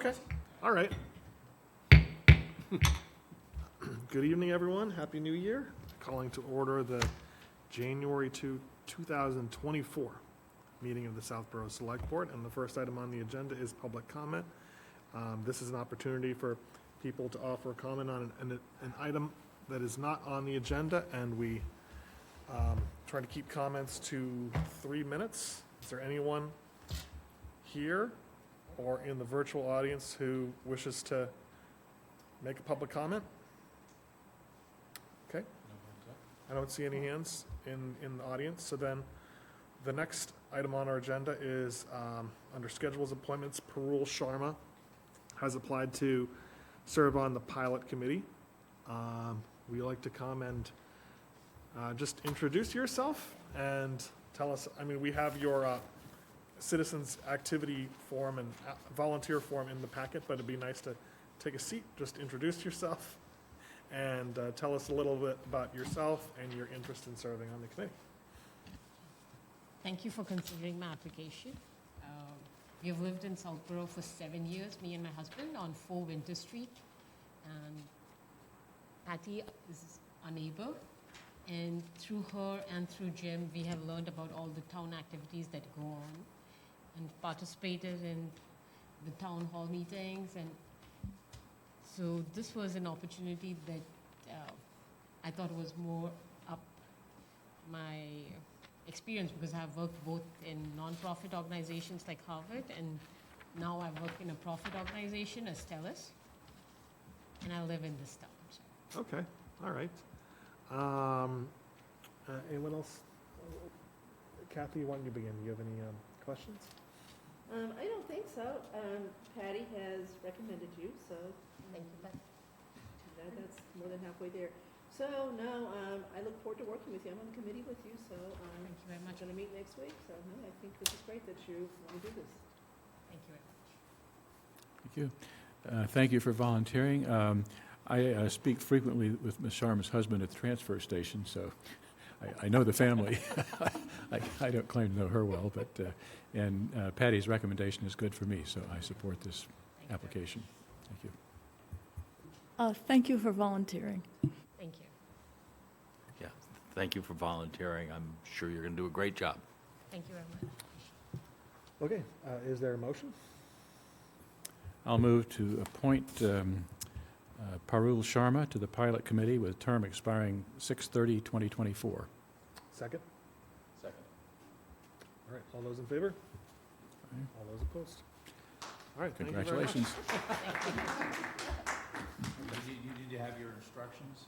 Okay, all right. Good evening, everyone. Happy New Year. Calling to order the January 2024 meeting of the Southborough Select Board. And the first item on the agenda is public comment. This is an opportunity for people to offer a comment on an item that is not on the agenda, and we try to keep comments to 3 minutes. Is there anyone here or in the virtual audience who wishes to make a public comment? Okay. I don't see any hands in the audience. So then the next item on our agenda is under schedules appointments. Parul Sharma has applied to serve on the pilot committee. We like to come and just introduce yourself and tell us, I mean, we have your citizens activity form and volunteer form in the packet, but it'd be nice to take a seat, just introduce yourself and tell us a little bit about yourself and your interest in serving on the committee. Thank you for considering my application. We have lived in Southborough for 7 years, me and my husband, on 4 Winter Street. And Patty is our neighbor. And through her and through Jim, we have learned about all the town activities that go on and participated in the town hall meetings. And so this was an opportunity that I thought was more up my experience, because I've worked both in non-profit organizations like Harvard, and now I work in a profit organization as TELUS, and I live in this town. So. Okay, all right. Anyone else? Kathy, why don't you begin? Do you have any questions? I don't think so. Patty has recommended you, so Thank you, Beth. that's more than halfway there. So, no, I look forward to working with you. I'm on the committee with you, so Thank you very I'm much. going to meet next week. So, no, I think this is great that you want to do this. Thank you very much. Thank you. Thank you for volunteering. I speak frequently with Ms. Sharma's husband at the transfer station, so I know the family. I don't claim to know her well, but and Patty's recommendation is good for me, so I support this Thank you. application. Thank you. Thank you for volunteering. Thank you. Yeah, thank you for volunteering. I'm sure you're going to do a great job. Thank you very much. Okay, is there a motion? I'll move to appoint Parul Sharma to the pilot committee with term expiring 6/30/2024. Second? Second. All right, all those in favor? Aye. All those opposed? All right, thank you very much. Congratulations. You need to have your instructions?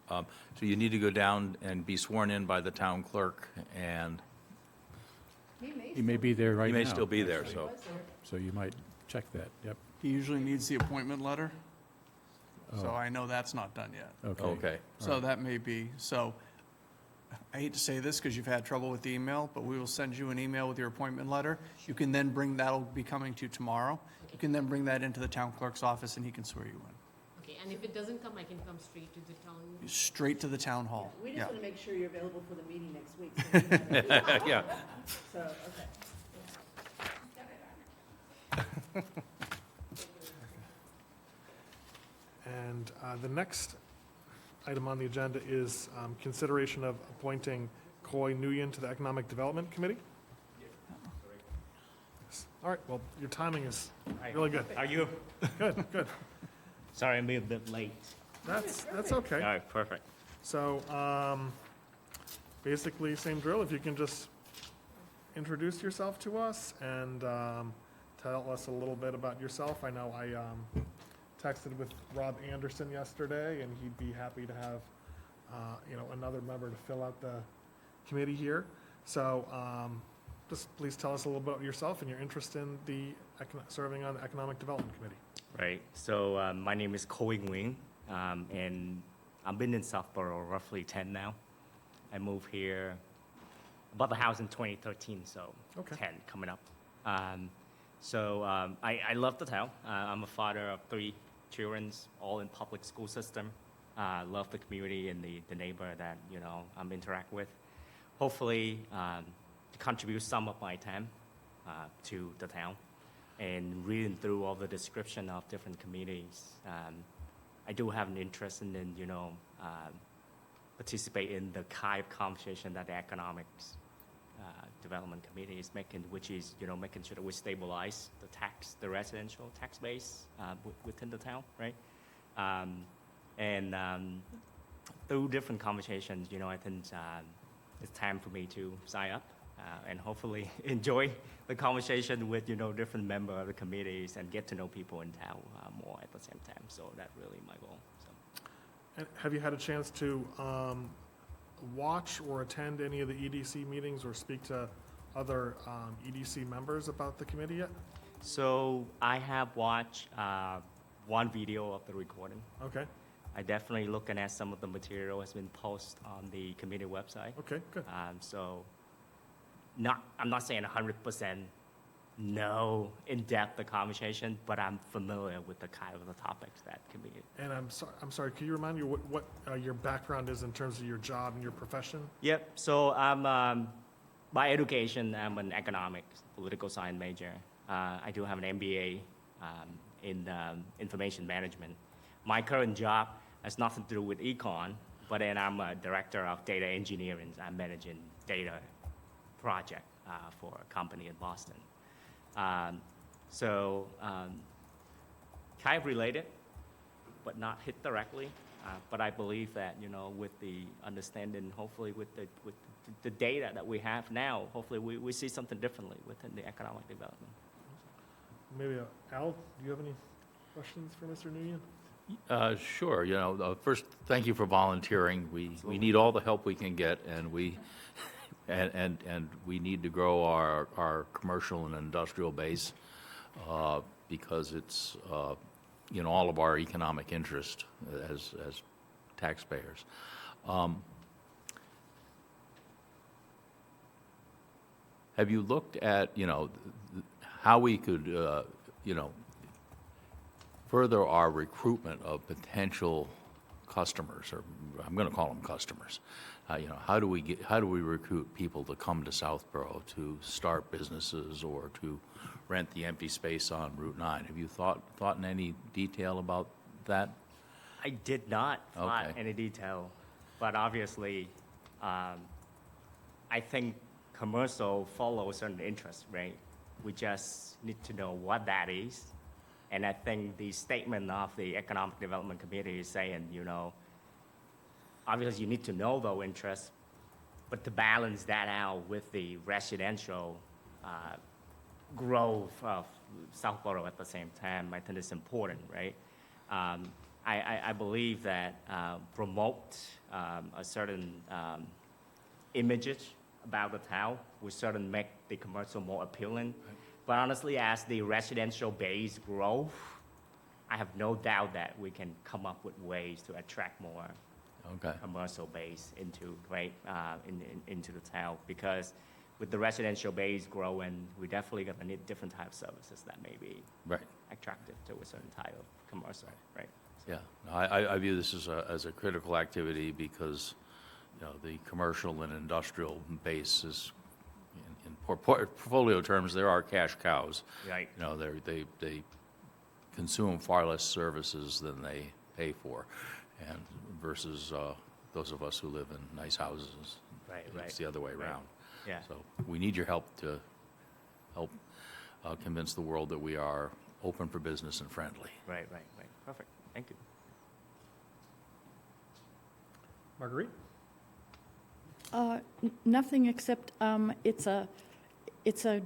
So you need to go down and be sworn in by the town clerk, and He may be there right you now. may still be there, actually. so. So you might check that, yep. He usually needs the appointment letter, so Oh, I know that's not done yet. okay. Okay. So that may be, so I hate to say this because you've had trouble with the email, but we will send you an email with your appointment letter. You can then bring, that'll be coming to you tomorrow. You can then bring that into the town clerk's office and he can swear you in. Okay, and if it doesn't come, I can come straight to the town. Straight to the town hall. We just Yeah. want to make sure you're available for the meeting next week. So, Yeah. so okay. And the next item on the agenda is consideration of appointing Coy Nguyen to the Economic Development Committee. Yes. All right, well, your timing is really good. Are you? Good, good. Sorry, I'm a bit late. That's All okay. right, perfect. So basically, same drill. If you can just introduce yourself to us and tell us a little bit about yourself. I know I texted with Rob Anderson yesterday, and he'd be happy to have another member to fill out the committee here. So just please tell us a little bit about yourself and your interest in the serving on the Economic Development Committee. Right. So my name is Ko Wing, and I've been in Southborough roughly 10 now. I moved here, bought the house in 2013, so Okay. 10 coming up. I love the town. I'm a father of 3 children, all in public school system. Love the community and the neighbor that I'm interact with. Hopefully, to contribute some of my time to the town. and reading through all the description of different committees, I do have an interest in participate in the kind of conversation that the economics development committee is making, which is making sure that we stabilize the residential tax base within the town, right? Through different conversations, I think it's time for me to sign up and hopefully enjoy the conversation with different members of the committees and get to know people in town more at the same time. So that's really my goal. So. And have you had a chance to watch or attend any of the EDC meetings or speak to other EDC members about the committee yet? So I have watched one video of the recording. Okay, I definitely looking at some of the material has been posted on the committee website. okay, good. So I'm not saying 100% know in-depth the conversation, but I'm familiar with the kind of the topics that can be. And I'm sorry, could you remind me what your background is in terms of your job and your profession? Yep. So I'm by education, I'm an economics, political science major. I do have an MBA in information management. My current job has nothing to do with econ, but then I'm a director of data engineering. I'm managing data project for a company in Boston. Kind of related, but not hit directly. But I believe that with the understanding, hopefully with the data that we have now, hopefully we see something differently within the economic development. Maybe, Al, do you have any questions for Mr. Nguyen? Sure. First, thank you for volunteering. We need all the help we can get, and we need to grow our commercial and industrial base because it's in all of our economic interest as taxpayers. Have you looked at how we could further our recruitment of potential customers, or I'm going to call them customers? How do we recruit people to come to Southborough to start businesses or to rent the empty space on Route 9? Have you thought in any detail about that? I did not thought Okay. any detail, but obviously, I think commercial follows certain interests, right? We just need to know what that is. And I think the statement of the Economic Development Committee is saying, obviously you need to know those interests, but to balance that out with the residential growth of Southborough at the same time, I think it's important, right? I believe that promote a certain images about the town will certainly make the commercial more appealing. But honestly, as the residential base grows, I have no doubt that we can come up with ways to attract more commercial base into into the town. Because with the residential base growing, we definitely going to need different types of services that may be attractive to a certain type of commercial, right? Yeah, I view this as a critical activity because the commercial and industrial base is, in portfolio terms, there are cash cows. Right. They consume far less services than they pay for, and versus those of us who live in nice houses. Right. It's the other way around. Yeah. So we need your help to help convince the world that we are open for business and friendly. Right. Perfect. Thank you. Marguerite? Nothing except it's a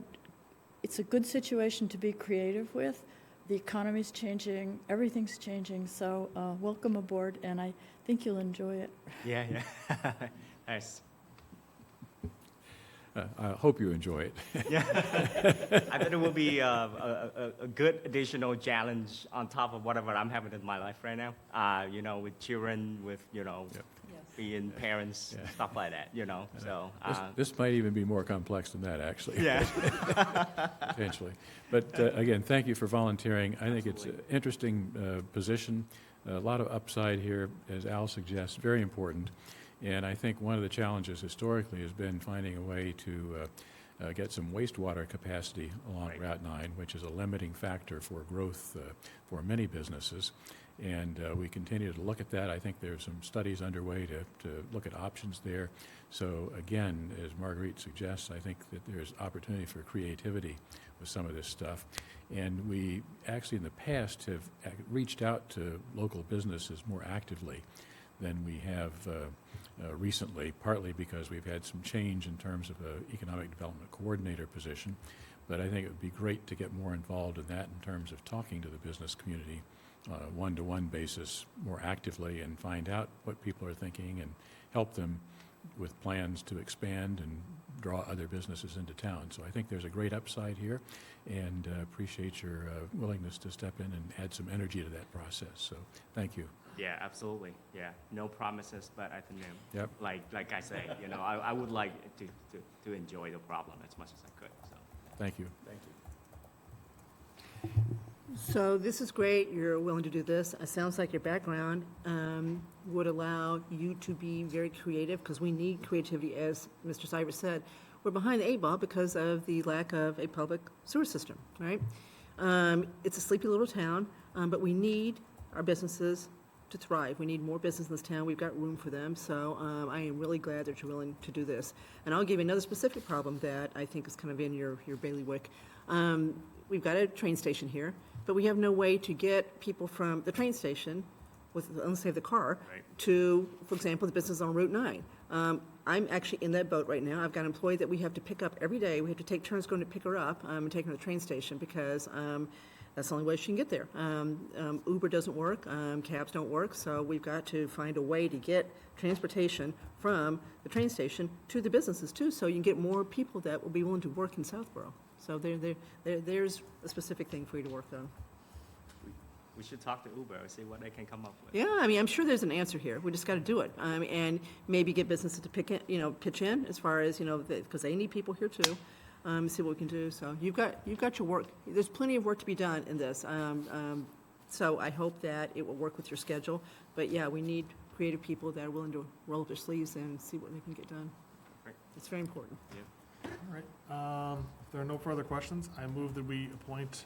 good situation to be creative with. The economy's changing, everything's changing, so welcome aboard, and I think you'll enjoy it. Yeah. Nice. I hope you enjoy it. Yeah. I think it will be a good additional challenge on top of whatever I'm having in my life right now. With children, with being parents, stuff like that. So This might even be more complex than that, actually. yeah. Potentially. But again, thank you for volunteering. I think it's an interesting position, a lot of upside here, as Al suggests, very important. And I think one of the challenges historically has been finding a way to get some wastewater capacity along Right. Route 9, which is a limiting factor for growth for many businesses. And we continue to look at that. I think there's some studies underway to look at options there. So again, as Marguerite suggests, I think that there's opportunity for creativity with some of this stuff. And we actually in the past have reached out to local businesses more actively than we have recently, partly because we've had some change in terms of an economic development coordinator position. But I think it would be great to get more involved in that in terms of talking to the business community on a one-to-one basis more actively and find out what people are thinking and help them with plans to expand and draw other businesses into town. So I think there's a great upside here, and appreciate your willingness to step in and add some energy to that process. So thank you. Yeah, absolutely. Yeah, no promises, but I think, Yep. like I say, I would like to enjoy the problem as much as I could. So Thank you. thank you. So this is great, you're willing to do this. It sounds like your background would allow you to be very creative, because we need creativity, as Mr. Cybers said. We're behind the 8 ball because of the lack of a public sewer system, right? It's a sleepy little town, but we need our businesses to thrive. We need more business in this town. We've got room for them, so I am really glad that you're willing to do this. And I'll give you another specific problem that I think is kind of in your bailiwick. We've got a train station here, but we have no way to get people from the train station, unless they have the car, Right. to, for example, the business on Route 9. I'm actually in that boat right now. I've got an employee that we have to pick up every day. We have to take turns going to pick her up and take her to the train station, because that's the only way she can get there. Uber doesn't work, cabs don't work, so we've got to find a way to get transportation from the train station to the businesses too, so you can get more people that will be willing to work in Southborough. So there's a specific thing for you to work on. We should talk to Uber and see what they can come up with. Yeah, I mean, I'm sure there's an answer here. We just got to do it, and maybe get businesses to pitch in as far as because they need people here too. See what we can do. So you've got your work. There's plenty of work to be done in this. So I hope that it will work with your schedule. But yeah, we need creative people that are willing to roll up their sleeves and see what they can get done. Great. It's very important. All right. If there are no further questions, I move that we appoint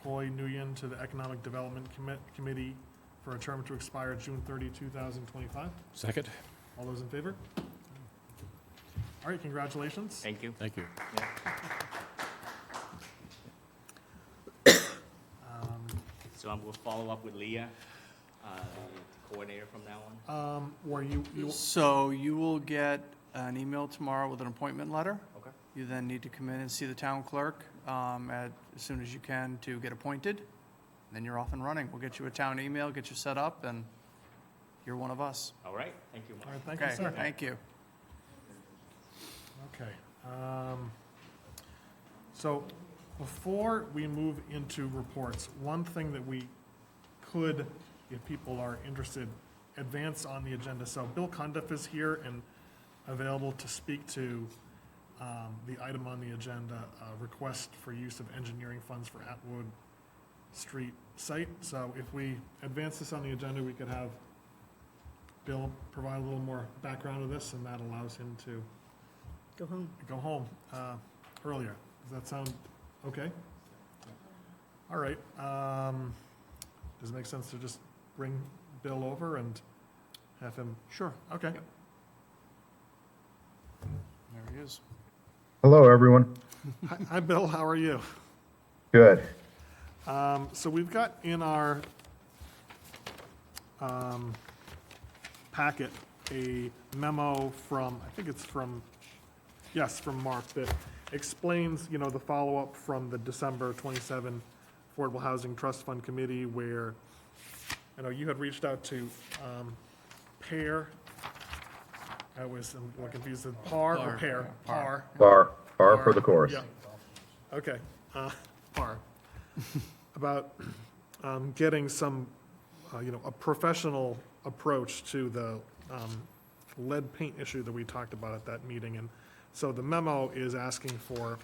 Coy Nguyen to the Economic Development Committee for a term to expire June 30, 2025. Second? All those in favor? All right, congratulations. Thank you. Thank you. So I'm going to follow up with Leah, the coordinator from now on. Were you, So you will get an email tomorrow with an appointment letter. Okay. You then need to come in and see the town clerk as soon as you can to get appointed. Then you're off and running. We'll get you a town email, get you set up, and you're one of us. All right. Thank you, Mark. all right, thank you, Okay, sir. thank you. Okay. So before we move into reports, one thing that we could, if people are interested, advance on the agenda. So Bill Cundiff is here and available to speak to the item on the agenda, request for use of engineering funds for Atwood Street site. So if we advance this on the agenda, we could have Bill provide a little more background of this, and that allows him to Go home. earlier. Does that sound okay? All right. Does it make sense to just bring Bill over and have him? Sure. Okay. Yep. There he is. Hello, everyone. Hi, Bill. How are you? Good. So we've got in our packet a memo from, I think it's from Mark, that explains, the follow-up from the December 27 Affordable Housing Trust Fund Committee, where, you had reached out to PAIR. I was I'm a little confused, with PAR or PAIR? PAR. Bar for the course. Yeah. Okay, PAR. About getting some, a professional approach to the lead paint issue that we talked about at that meeting. And so the memo is asking for,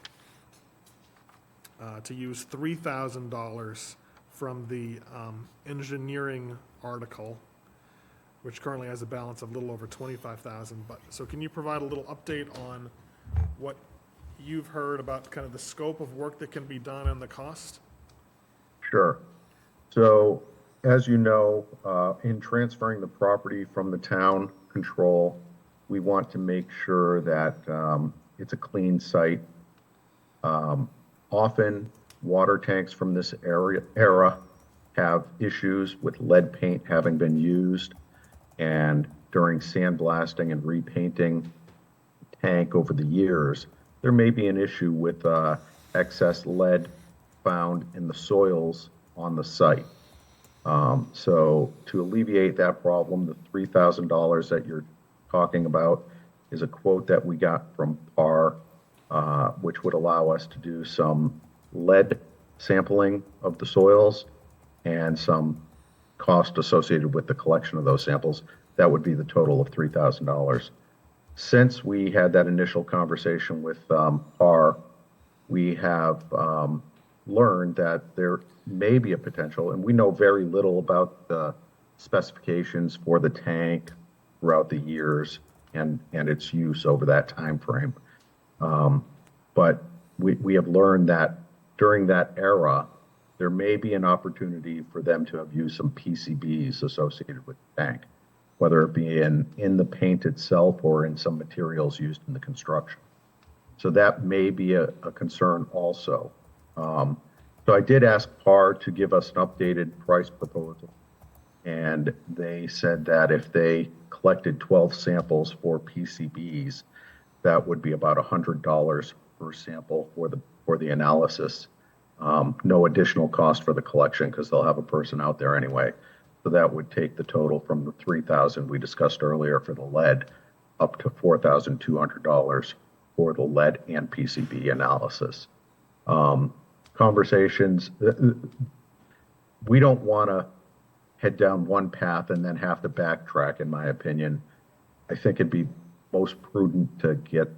to use $3,000 from the engineering article, which currently has a balance of a little over $25,000. But, so can you provide a little update on what you've heard about kind of the scope of work that can be done and the cost? Sure. So, as you know, in transferring the property from the town control, we want to make sure that it's a clean site. Often, water tanks from this era have issues with lead paint having been used, and during sandblasting and repainting the tank over the years, there may be an issue with excess lead found in the soils on the site. So to alleviate that problem, the $3,000 that you're talking about is a quote that we got from PAR, which would allow us to do some lead sampling of the soils and some cost associated with the collection of those samples. That would be the total of $3,000. Since we had that initial conversation with PAR, we have learned that there may be a potential, and we know very little about the specifications for the tank throughout the years and its use over that time frame. But we have learned that during that era, there may be an opportunity for them to have used some PCBs associated with the tank, whether it be in the paint itself or in some materials used in the construction. So that may be a concern also. So I did ask PAR to give us an updated price proposal, and they said that if they collected 12 samples for PCBs, that would be about $100 per sample for the analysis. No additional cost for the collection because they'll have a person out there anyway. So that would take the total from the $3,000 we discussed earlier for the lead up to $4,200 for the lead and PCB analysis. Conversations, we don't want to head down one path and then have to backtrack, in my opinion. I think it'd be most prudent to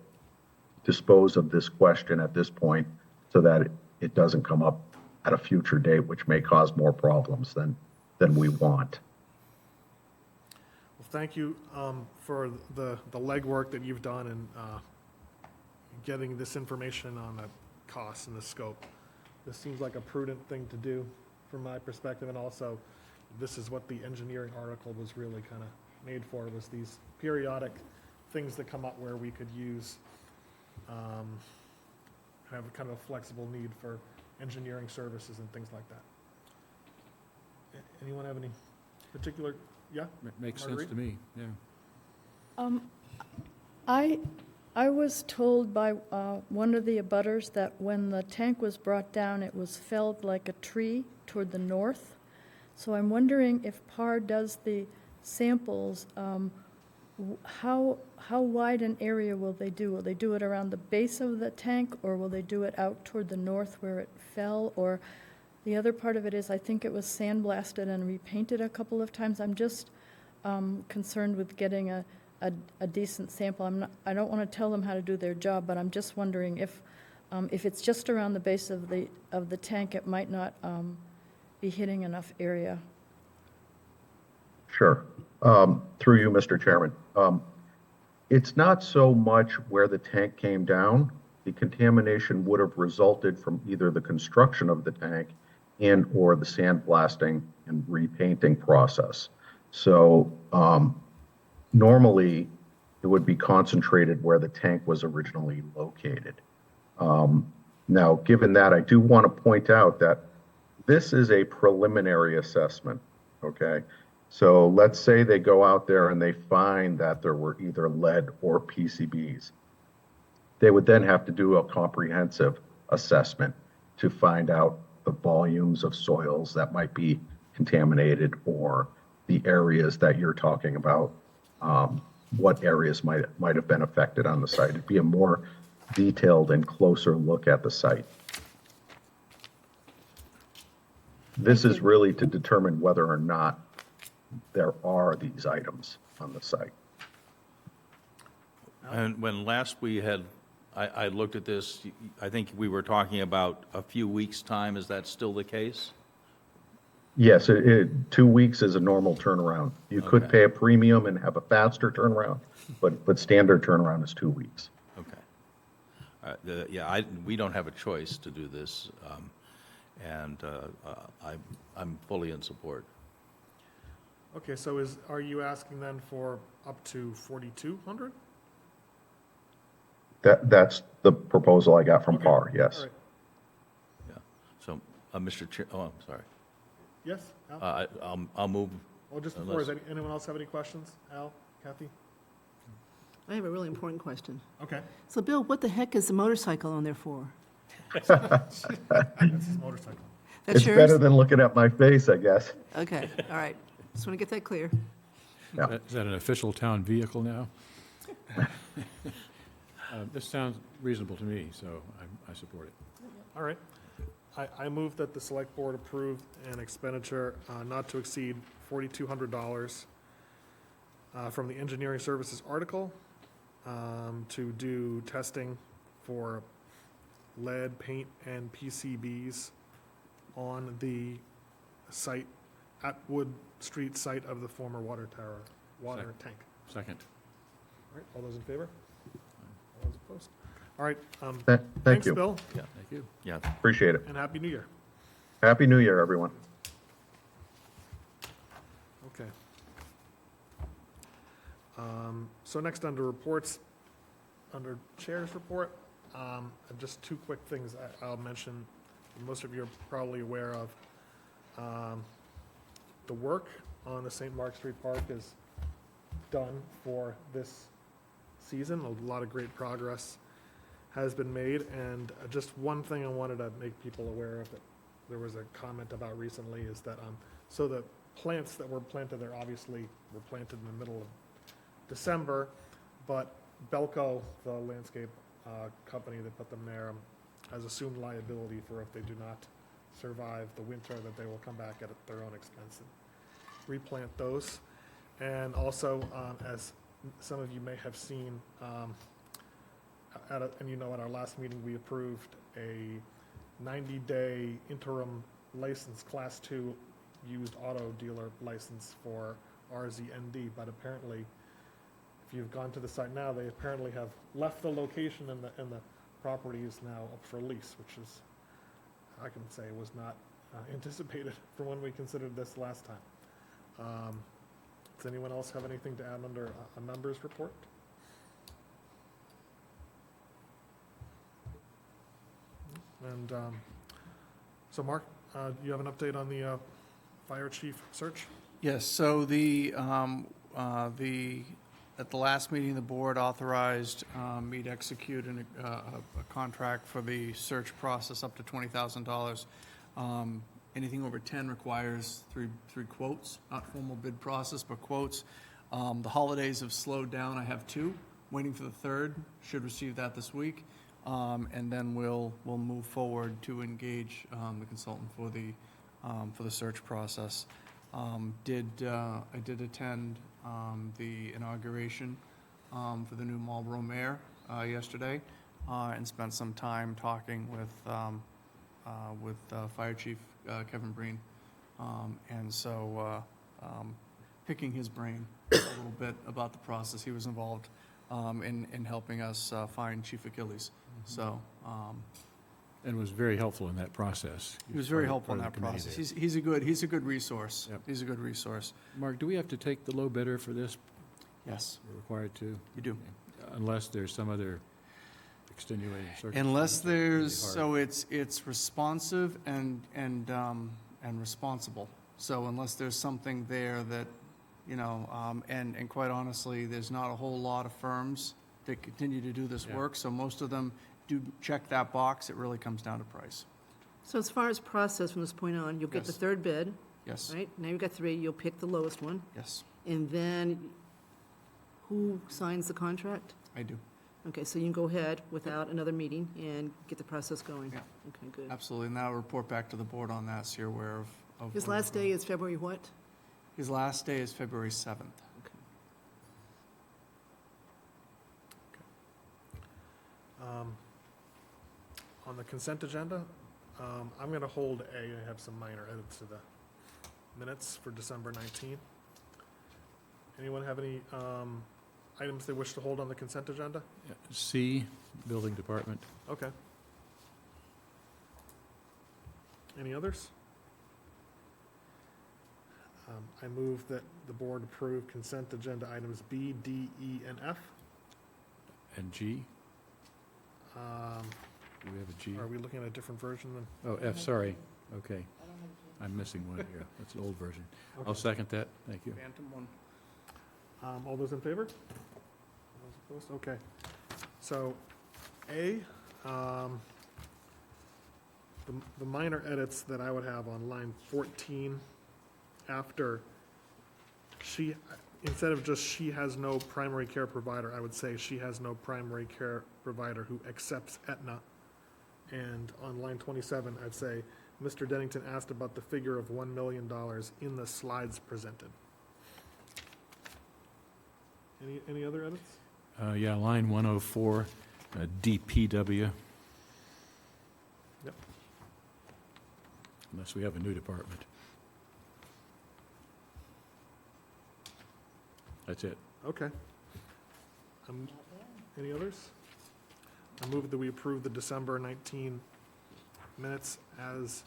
dispose of this question at this point so that it doesn't come up at a future date, which may cause more problems than we want. Well, thank you for the legwork that you've done in getting this information on the costs and the scope. This seems like a prudent thing to do from my perspective, and also this is what the engineering article was really kind of made for, was these periodic things that come up where we could use, have a kind of a flexible need for engineering services and things like that. Anyone have any particular, yeah? Makes sense Marguerite? to me, yeah. I was told by one of the abutters that when the tank was brought down, it was felled like a tree toward the north. So I'm wondering if PAR does the samples, how wide an area will they do? Will they do it around the base of the tank, or will they do it out toward the north where it fell? Or the other part of it is I think it was sandblasted and repainted a couple of times. I'm just concerned with getting a decent sample. I don't want to tell them how to do their job, but I'm just wondering if it's just around the base of the tank, it might not be hitting enough area. Sure. Through you, Mr. Chairman. It's not so much where the tank came down. The contamination would have resulted from either the construction of the tank and or the sandblasting and repainting process. So normally it would be concentrated where the tank was originally located. Now, given that, I do want to point out that this is a preliminary assessment, okay? So let's say they go out there and they find that there were either lead or PCBs. They would then have to do a comprehensive assessment to find out the volumes of soils that might be contaminated, or the areas that you're talking about, what areas might have been affected on the site. It'd be a more detailed and closer look at the site. This is really to determine whether or not there are these items on the site. And when last I looked at this, I think we were talking about a few weeks' time. Is that still the case? Yes, 2 weeks is a normal turnaround. You could Okay. pay a premium and have a faster turnaround, but standard turnaround is 2 weeks. Okay. We don't have a choice to do this, and I'm fully in support. Okay, so are you asking then for up to 4,200? That's the proposal I got from Okay. PAR, All yes. right. Yeah. So, Mr. Chair, I'm sorry. Yes, Al? I'll move. Well, just before, unless- does anyone else have any questions? Al, Kathy? I have a really important question. Okay. So Bill, what the heck is the motorcycle on there for? That's his motorcycle. That's It's yours? better than looking at my face, I guess. Okay, all right. Just want to get that clear. Yeah. Is that an official town vehicle now? This sounds reasonable to me, so I support it. All right. I move that the select board approve an expenditure not to exceed $4,200 from the engineering services article to do testing for lead, paint, and PCBs on the site, at Wood Street site of the former water tank. Second. All right, all those in favor? All those opposed? All right, Thank thanks, you. Bill, Yeah, Thank you. yeah. Appreciate it. and Happy New Year. Happy New Year, everyone. Okay. So next, under reports, under Chair's report, just two quick things I'll mention. Most of you are probably aware of. The work on the St. Mark Street Park is done for this season. A lot of great progress has been made, and just one thing I wanted to make people aware of that there was a comment about recently is that, so the plants that were planted there obviously were planted in the middle of December, but Belco, the landscape company that put them there, has assumed liability for if they do not survive the winter, that they will come back at their own expense and replant those. And also, as some of you may have seen, at our last meeting, we approved a 90-day interim license, Class 2 used auto dealer license for RZND, but apparently, if you've gone to the site now, they apparently have left the location and the property is now up for lease, which is, I can say, was not anticipated for when we considered this last time. Does anyone else have anything to add under a members report? And so, Mark, you have an update on the fire chief search? Yes, so at the last meeting, the board authorized me to execute a contract for the search process up to $20,000. Anything over 10 requires three quotes, not formal bid process, but quotes. The holidays have slowed down. I have two, waiting for the third, should receive that this week. And then we'll move forward to engage the consultant for the search process. I did attend the inauguration for the new Marlboro mayor yesterday, and spent some time talking with Fire Chief Kevin Breen, and so picking his brain a little bit about the process. He was involved in helping us find Chief Achilles. So. And was very helpful in that process. He was very part helpful in of that the committee process. there. He's a good resource. Yep. He's a good resource. Mark, do we have to take the low bidder for this? Yes, We're required to? you do. Unless there's some other extenuating circumstance? Unless Really there's, hard. so it's responsive and responsible. So unless there's something there that, and quite honestly, there's not a whole lot of firms that continue to do this Yeah. work. So most of them do check that box. It really comes down to price. So as far as process from this point on, you'll get the Yes. third bid, Yes, right? Now you've got three, you'll pick the lowest one, yes, and then who signs the contract? I do. Okay, so you can go ahead without another meeting and get the process going? Yeah. Okay, good. Absolutely. And I'll report back to the board on that, so you're aware of. His where last we're day going. is February what? His last day is February 7th. On the consent agenda, I'm going to hold A. I have some minor edits to the minutes for December 19th. Anyone have any items they wish to hold on the consent agenda? C, Building Department. Okay. Any others? I move that the board approve consent agenda items B, D, E, and F. And G? Um, Do we have a G? Are we looking at a different version than? Oh, F, sorry. Okay. I'm missing one here. That's an old version. I'll second that. Thank you. Phantom one. All those in favor? All those opposed? Okay. So, A, the minor edits that I would have on line 14, after she, instead of just she has no primary care provider, I would say she has no primary care provider who accepts Aetna. And on line 27, I'd say, Mr. Dennington asked about the figure of $1 million in the slides presented. Any other edits? Yeah, line 104, DPW. Yep. Unless we have a new department. That's it. Okay. Any others? I move that we approve the December 19 minutes as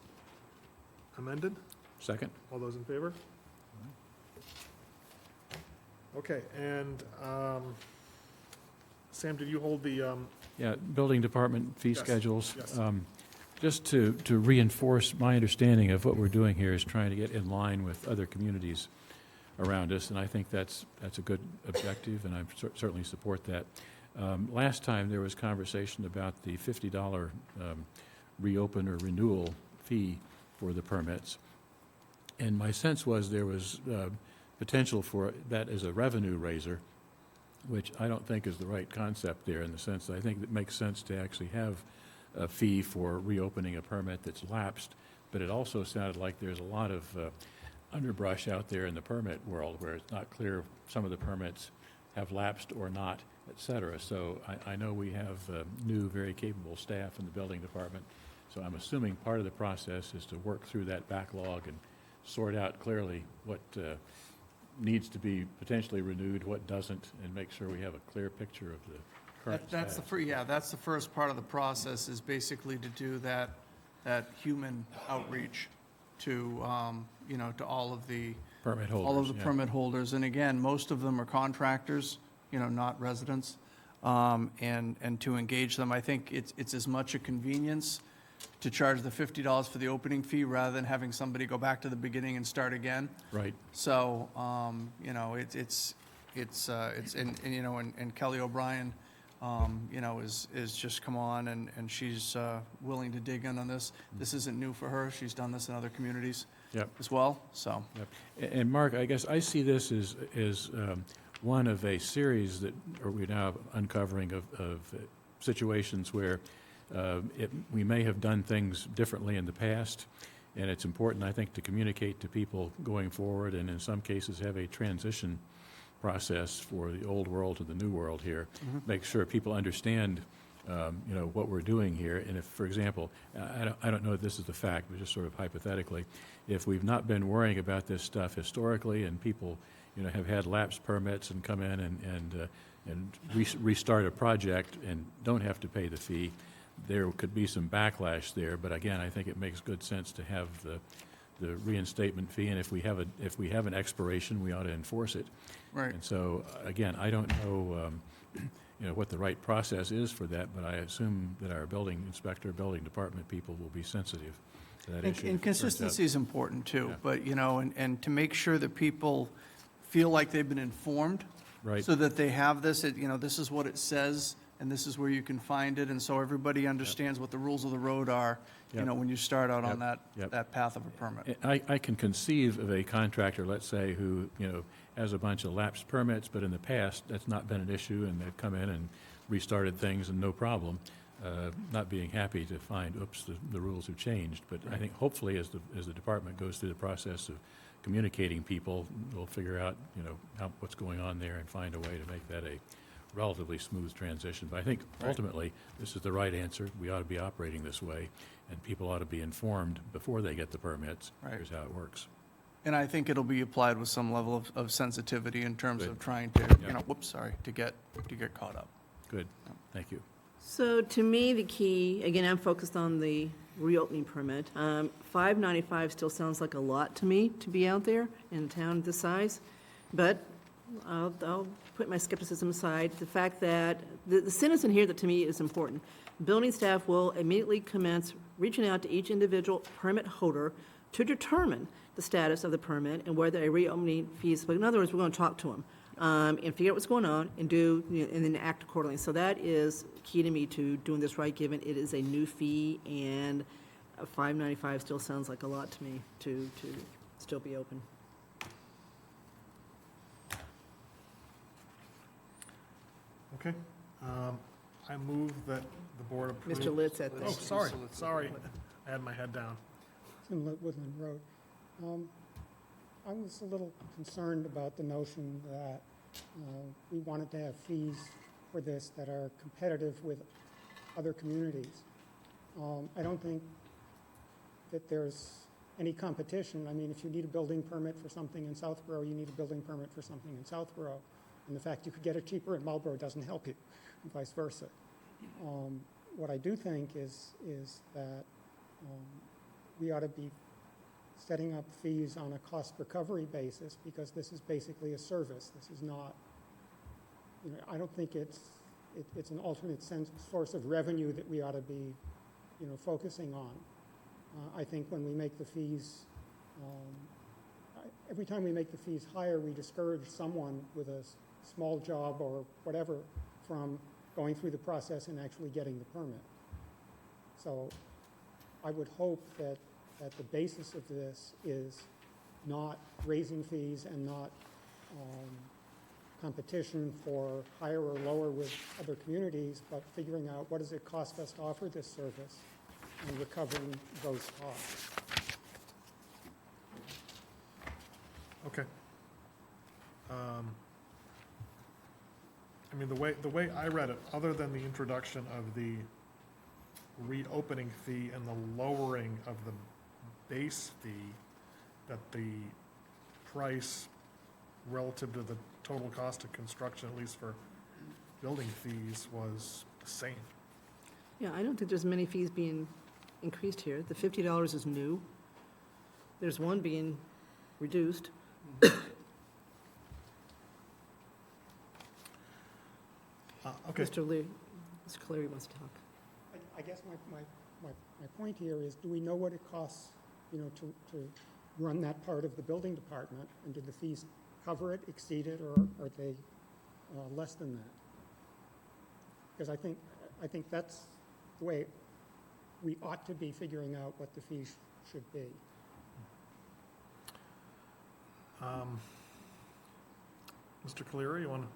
amended. Second? All those in favor? Okay, and Sam, did you hold the, Yeah, Building Department fee Yes, schedules. yes. Just to reinforce my understanding of what we're doing here is trying to get in line with other communities around us, and I think that's a good objective, and I certainly support that. Last time, there was conversation about the $50 reopen or renewal fee for the permits, and my sense was there was potential for that as a revenue raiser, which I don't think is the right concept there, in the sense that I think it makes sense to actually have a fee for reopening a permit that's lapsed, but it also sounded like there's a lot of underbrush out there in the permit world where it's not clear if some of the permits have lapsed or not, et cetera. So I know we have new, very capable staff in the building department, so I'm assuming part of the process is to work through that backlog and sort out clearly what needs to be potentially renewed, what doesn't, and make sure we have a clear picture of the current That's the status. that's the first part of the process, is basically to do that human outreach to, to all of the Permit holders. all of the yeah. permit holders. And again, most of them are contractors, not residents. And to engage them, I think it's as much a convenience to charge the $50 for the opening fee rather than having somebody go back to the beginning and start again. Right. So, and Kelly O'Brien, is just come on, and she's willing to dig in on this. This isn't new for her. She's done this in other communities Yep. as well, so. Yep. And Mark, I guess I see this as one of a series that we're now uncovering of situations where we may have done things differently in the past, and it's important, I think, to communicate to people going forward, and in some cases have a transition process for the old world to the new world here. Make sure people understand, what we're doing here. And if, for example, I don't know if this is the fact, but just sort of hypothetically, if we've not been worrying about this stuff historically, and people, have had lapsed permits and come in and restart a project and don't have to pay the fee, there could be some backlash there. But again, I think it makes good sense to have the reinstatement fee, and if we have an expiration, we ought to enforce it. Right. And so, again, I don't know, what the right process is for that, but I assume that our building inspector, building department people will be sensitive to that issue. if it And turns out- consistency is important too, Yeah. but, and to make sure that people feel like they've been informed. Right. So that they have this, this is what it says, and this is where you can find it, and so everybody understands what the rules of the road are, Yep. when you start out on Yep. Yep. that path of a permit. I can conceive of a contractor, let's say, who, has a bunch of lapsed permits, but in the past, that's not been an issue, and they've come in and restarted things and no problem, not being happy to find, oops, the rules have changed. But I think hopefully as the department goes through the process of communicating people, we'll figure out, what's going on there and find a way to make that a relatively smooth transition. But I think ultimately, this is the right answer. We ought to be operating this way, and people ought to be informed before they get the permits. Right. Here's how it works. And I think it'll be applied with some level of sensitivity in terms Good. of trying to, Yeah. to get caught up. Good, thank you. So to me, the key, again, I'm focused on the reopening permit. 595 still sounds like a lot to me to be out there in a town this size, but I'll put my skepticism aside. The fact that, the sentence in here that to me is important. Building staff will immediately commence reaching out to each individual permit holder to determine the status of the permit and whether a reopening fee is, but in other words, we're going to talk to them and figure out what's going on and and then act accordingly. So that is key to me to doing this right, given it is a new fee, and $5.95 still sounds like a lot to me to still be open. Okay. I move that the board approve. Mr. Litz at Oh, this. sorry. I had my head down. in Woodland Road. I was a little concerned about the notion that we wanted to have fees for this that are competitive with other communities. I don't think that there's any competition. I mean, if you need a building permit for something in Southborough, you need a building permit for something in Southborough. And the fact you could get it cheaper in Marlborough doesn't help you, and vice versa. What I do think is that we ought to be setting up fees on a cost recovery basis, because this is basically a service. This is not, I don't think it's an alternate source of revenue that we ought to be, focusing on. I think when we make the fees, every time we make the fees higher, we discourage someone with a small job or whatever from going through the process and actually getting the permit. So I would hope that the basis of this is not raising fees and not competition for higher or lower with other communities, but figuring out what does it cost us to offer this service and recovering those costs. Okay. I mean, the way I read it, other than the introduction of the reopening fee and the lowering of the base fee, that the price relative to the total cost of construction, at least for building fees, was the same. Yeah, I don't think there's many fees being increased here. The $50 is new. There's one being reduced. Okay. Mr. Cleary wants to talk. I guess my point here is, do we know what it costs, to run that part of the building department? And do the fees cover it, exceed it, or are they less than that? Because I think that's the way we ought to be figuring out what the fees should be. Mr. Cleary, you want to?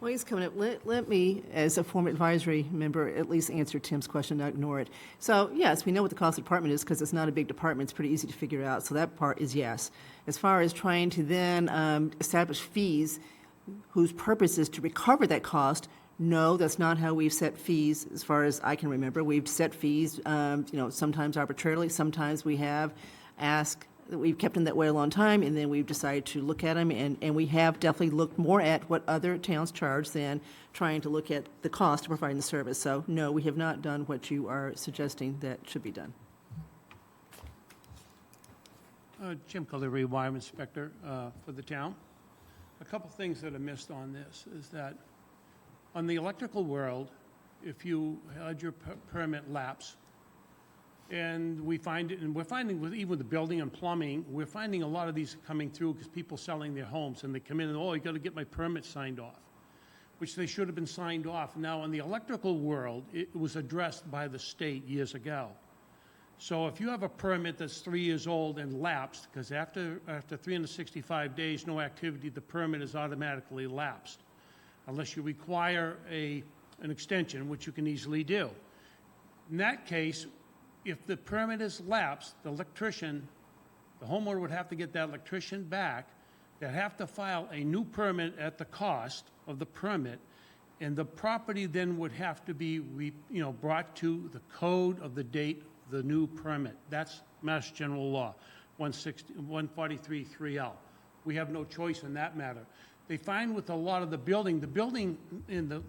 Well, he's coming up. Let me, as a former advisory member, at least answer Tim's question, not ignore it. So, yes, we know what the cost of the department is because it's not a big department. It's pretty easy to figure out. So that part is yes. As far as trying to then establish fees whose purpose is to recover that cost, no, that's not how we've set fees as far as I can remember. We've set fees, sometimes arbitrarily. Sometimes we have asked. We've kept them that way a long time, and then we've decided to look at them, and we have definitely looked more at what other towns charge than trying to look at the cost of providing the service. So, no, we have not done what you are suggesting that should be done. Jim Cleary, Wire Inspector for the town. A couple things that are missed on this is that on the electrical world, if you had your permit lapse, and we find it, and we're finding with even with the building and plumbing, we're finding a lot of these coming through because people selling their homes, and they come in and, you got to get my permit signed off, which they should have been signed off. Now, in the electrical world, it was addressed by the state years ago. So if you have a permit that's 3 years old and lapsed, because after 365 days, no activity, the permit is automatically lapsed, unless you require an extension, which you can easily do. In that case, if the permit is lapsed, the homeowner would have to get that electrician back. They'd have to file a new permit at the cost of the permit, and the property then would have to be, brought to the code of the date of the new permit. That's Mass General Law, 143.3L. We have no choice in that matter. They find with a lot of the building in the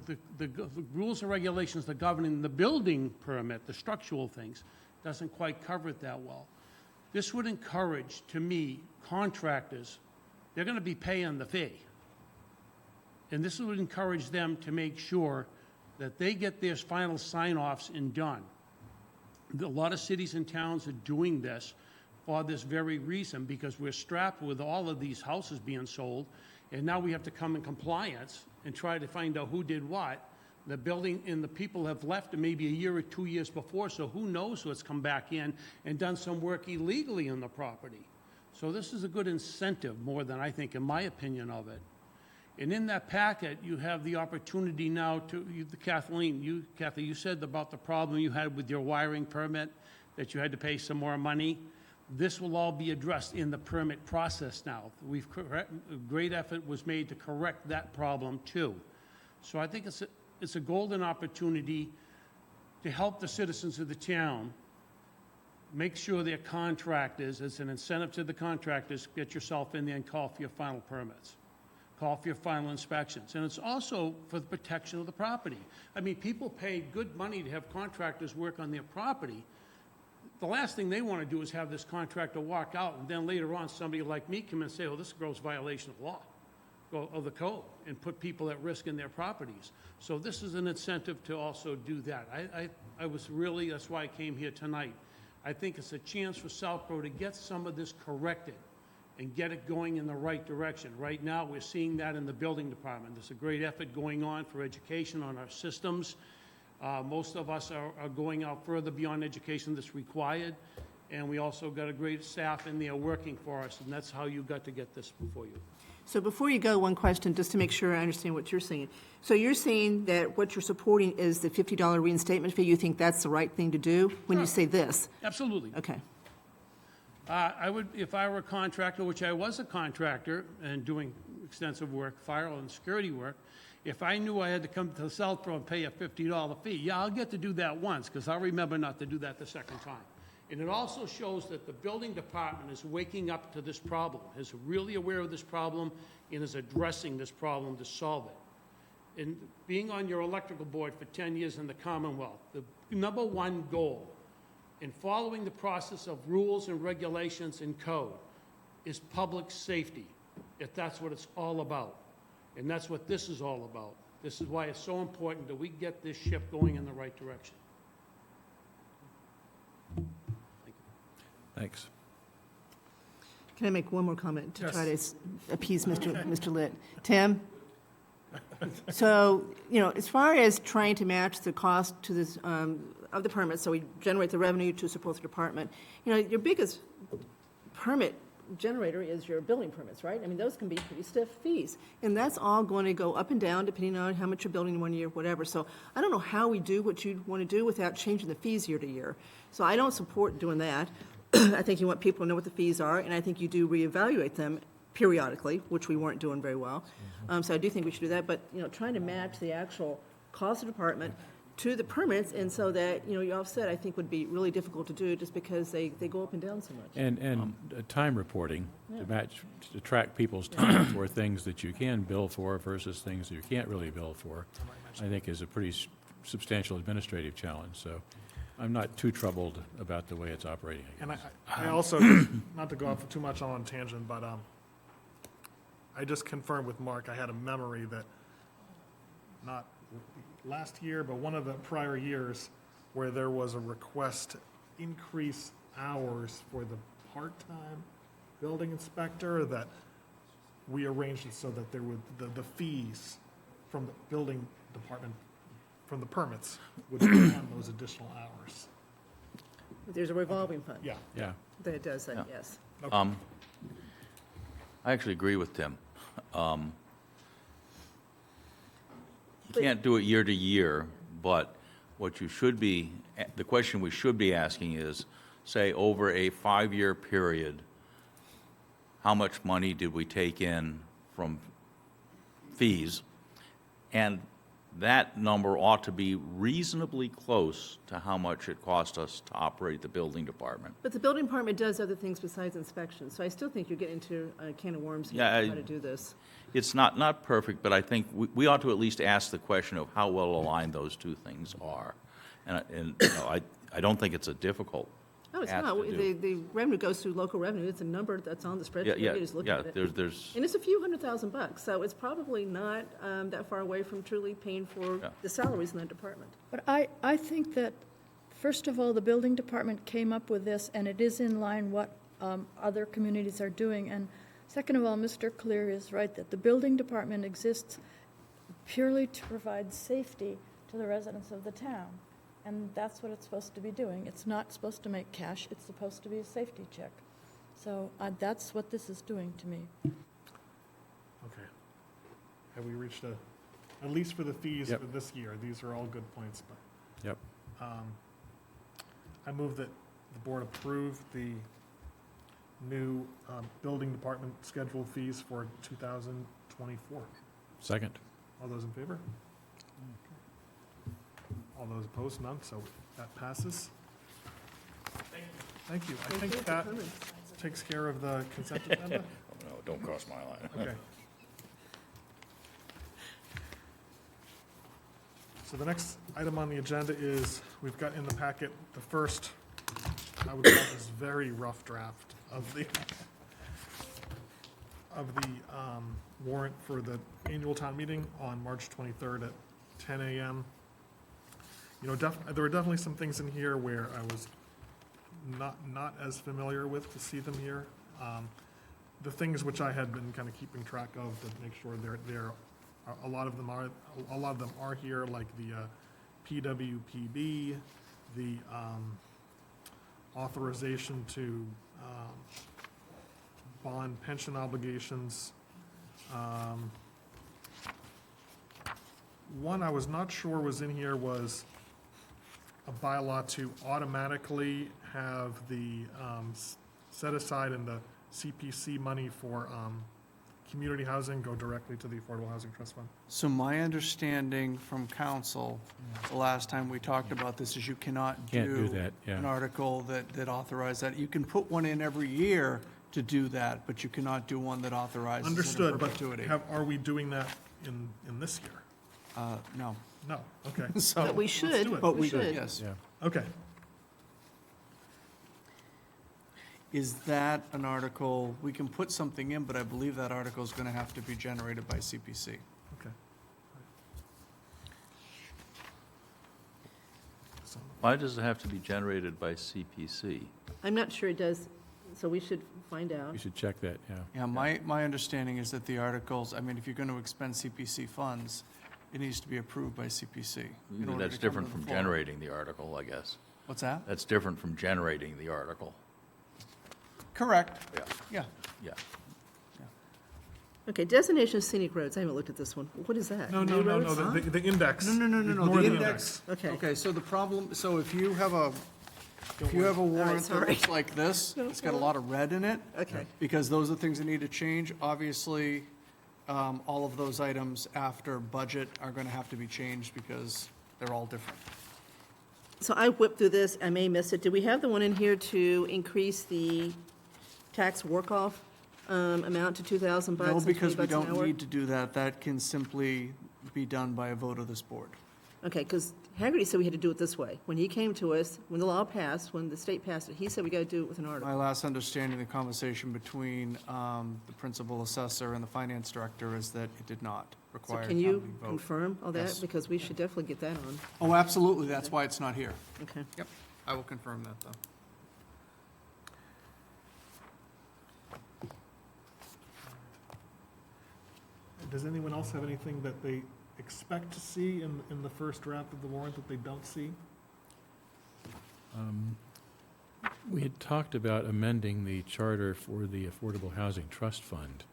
rules and regulations that govern the building permit, the structural things, doesn't quite cover it that well. This would encourage, to me, contractors, they're going to be paying the fee. And this would encourage them to make sure that they get their final sign-offs and done. A lot of cities and towns are doing this for this very reason, because we're strapped with all of these houses being sold, and now we have to come in compliance and try to find out who did what. The building and the people have left maybe a year or 2 years before, so who knows what's come back in and done some work illegally on the property. So this is a good incentive, more than I think, in my opinion of it. And in that packet, you have the opportunity now to, Kathy, you said about the problem you had with your wiring permit, that you had to pay some more money. This will all be addressed in the permit process now. A great effort was made to correct that problem too. So I think it's a golden opportunity to help the citizens of the town make sure their contractors, as an incentive to the contractors, get yourself in there and call for your final permits. Call for your final inspections. And it's also for the protection of the property. I mean, people pay good money to have contractors work on their property. The last thing they want to do is have this contractor walk out, and then later on, somebody like me come in and say, oh, this gross violation of law, of the code, and put people at risk in their properties. So this is an incentive to also do that. I was really, that's why I came here tonight. I think it's a chance for Southborough to get some of this corrected and get it going in the right direction. Right now, we're seeing that in the building department. There's a great effort going on for education on our systems. Most of us are going out further beyond education that's required, and we also got a great staff in there working for us, and that's how you got to get this before you. So before you go, one question, just to make sure I understand what you're saying. So you're saying that what you're supporting is the $50 reinstatement fee? You think that's the right thing to do when you say this? Absolutely. Okay. I would, if I were a contractor, which I was a contractor and doing extensive work, fire and security work, if I knew I had to come to Southborough and pay a $50 fee, yeah, I'll get to do that once, because I'll remember not to do that the second time. And it also shows that the building department is waking up to this problem, is really aware of this problem, and is addressing this problem to solve it. And being on your electrical board for 10 years in the Commonwealth, the number one goal in following the process of rules and regulations and code is public safety, if that's what it's all about. And that's what this is all about. This is why it's so important that we get this ship going in the right direction. Thanks. Can I make one more comment to Yes. try to appease Mr. Litt? Tim? So, as far as trying to match the cost to this, of the permit, so we generate the revenue to support the department, your biggest permit generator is your building permits, right? I mean, those can be pretty stiff fees. And that's all going to go up and down depending on how much you're building in 1 year, whatever. So I don't know how we do what you want to do without changing the fees year to year. So I don't support doing that. I think you want people to know what the fees are, and I think you do reevaluate them periodically, which we weren't doing very well. So I do think we should do that, but, trying to match the actual cost of the department to the permits, and so that, you offset, I think would be really difficult to do just because they go up and down so much. And time reporting to track people's time for things that you can bill for versus things that you can't really bill for, I think is a pretty substantial administrative challenge. So I'm not too troubled about the way it's operating. And I also, not to go off too much on a tangent, but I just confirmed with Mark, I had a memory that not last year, but one of the prior years where there was a request to increase hours for the part-time building inspector, that we arranged it so that there would, the fees from the building department, from the permits, would be on those additional hours. There's a revolving fund. Yeah. Yeah. That it does that, Yeah. yes. I actually agree with Tim. You can't do it year to year, but what you should be, the question we should be asking is, say, over a 5-year period, how much money did we take in from fees? And that number ought to be reasonably close to how much it cost us to operate the building department. But the building department does other things besides inspections, so I still think you're getting into a can of worms here, Yeah, how to do this. It's not perfect, but I think we ought to at least ask the question of how well aligned those two things are. And you know, I don't think it's a difficult No, it's ask not. to do. The revenue goes through local revenue. It's a number that's on the spreadsheet. Yeah, You just look yeah, at it. there's, And it's a few $100,000, so it's probably not that far away from truly paying for Yeah. the salaries in that department. But I think that, first of all, the building department came up with this, and it is in line what other communities are doing. And second of all, Mr. Clear is right, that the building department exists purely to provide safety to the residents of the town. And that's what it's supposed to be doing. It's not supposed to make cash, it's supposed to be a safety check. So that's what this is doing to me. Okay. Have we reached at least for the fees Yep. for this year, these are all good points, but. Yep. I move that the board approve the new building department scheduled fees for 2024. Second. All those in favor? All those opposed, none, so that passes. Thank you. I Thank think you for that coming. takes care of the consent agenda. no, don't cross my line. Okay. So the next item on the agenda is, we've got in the packet the first, I would call this very rough draft of the warrant for the annual town meeting on March 23rd at 10 a.m. You know, there were definitely some things in here where I was not as familiar with to see them here. The things which I had been kind of keeping track of to make sure a lot of them are here, like the PWPB, the authorization to bond pension obligations. One I was not sure was in here was a bylaw to automatically have the set aside in the CPC money for community housing go directly to the Affordable Housing Trust Fund. So my understanding from council, the last time we talked about this, is you cannot Can't do do that, yeah. an article that authorized that. You can put one in every year to do that, but you cannot do one that authorizes it in Understood, but perpetuity. are we doing that in this year? No. No, okay, So, But we do should, it. but we we, should. yes. Yeah. okay. Is that an article, we can put something in, but I believe that article is going to have to be generated by CPC. Okay. So, Why does it have to be generated by CPC? I'm not sure it does, so we should find out. You should check that, yeah. Yeah, my understanding is that the articles, I mean, if you're going to expend CPC funds, it needs to be approved by CPC. in order That's to come different to the from floor. generating the article, I guess. What's that? That's different from generating the article. Correct, Yeah, yeah. yeah. Okay, designation of scenic roads, I haven't looked at this one. What is that? No, New roads? the index. No, Ignore the index. Okay. Okay, so the problem, so if you have a warrant that sorry. looks like this, it's got a lot of red in it, Okay, because those are things that need to change. Obviously, all of those items after budget are going to have to be changed because they're all different. so I whipped through this, I may miss it. Do we have the one in here to increase the tax work-off amount to $2,000 No, and because we $20 an don't hour? need to do that. That can simply be done by a vote of this board. Okay, because Haggerty said we had to do it this way. When he came to us, when the law passed, when the state passed it, he said we got to do it with an article. My last understanding, the conversation between the principal assessor and the finance director is that it did not So require a can town you meeting vote. confirm all that? Yes. Because we should definitely get that on. Oh, absolutely, that's why it's not here. Okay. Yep, I will confirm that, though. Does anyone else have anything that they expect to see in the first draft of the warrant that they don't see? We had talked about amending the charter for the Affordable Housing Trust Fund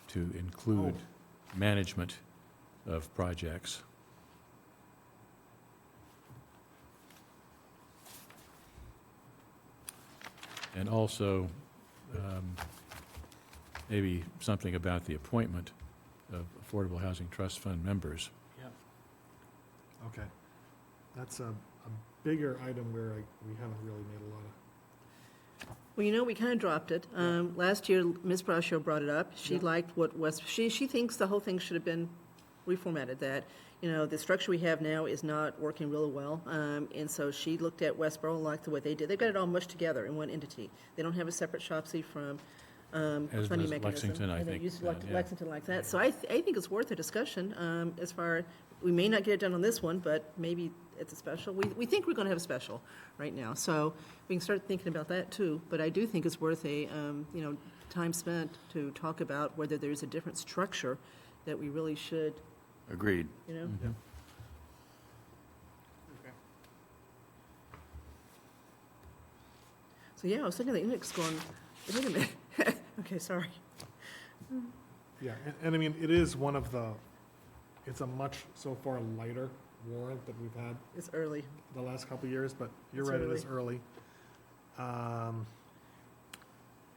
to include management of projects. And also, maybe something about the appointment of Affordable Housing Trust Fund members. Yep. Okay. That's a bigger item where we haven't really made a lot of, Well, we kind of dropped it. Last year, Ms. Brascio brought it up. She Yeah. liked what she thinks the whole thing should have been reformatted, that, the structure we have now is not working really well. And so she looked at Westboro and liked the way they did. They've got it all mushed together in one entity. They don't have a separate SHOPSI from As funding does mechanism. Lexington, I And they think, used yeah. Lexington like that. So I think it's worth a discussion as far, we may not get it done on this one, but maybe it's a special. We think we're going to have a special right now, so we can start thinking about that too. But I do think it's worth a, time spent to talk about whether there's a different structure that we really should, Agreed. Mhm. Okay. So yeah, I was looking at the index going, wait a minute. Okay, sorry. yeah, and I mean, it is one of the, it's a much, so far, lighter warrant that we've had It's early. the last couple of years, but you're It's right, it is early.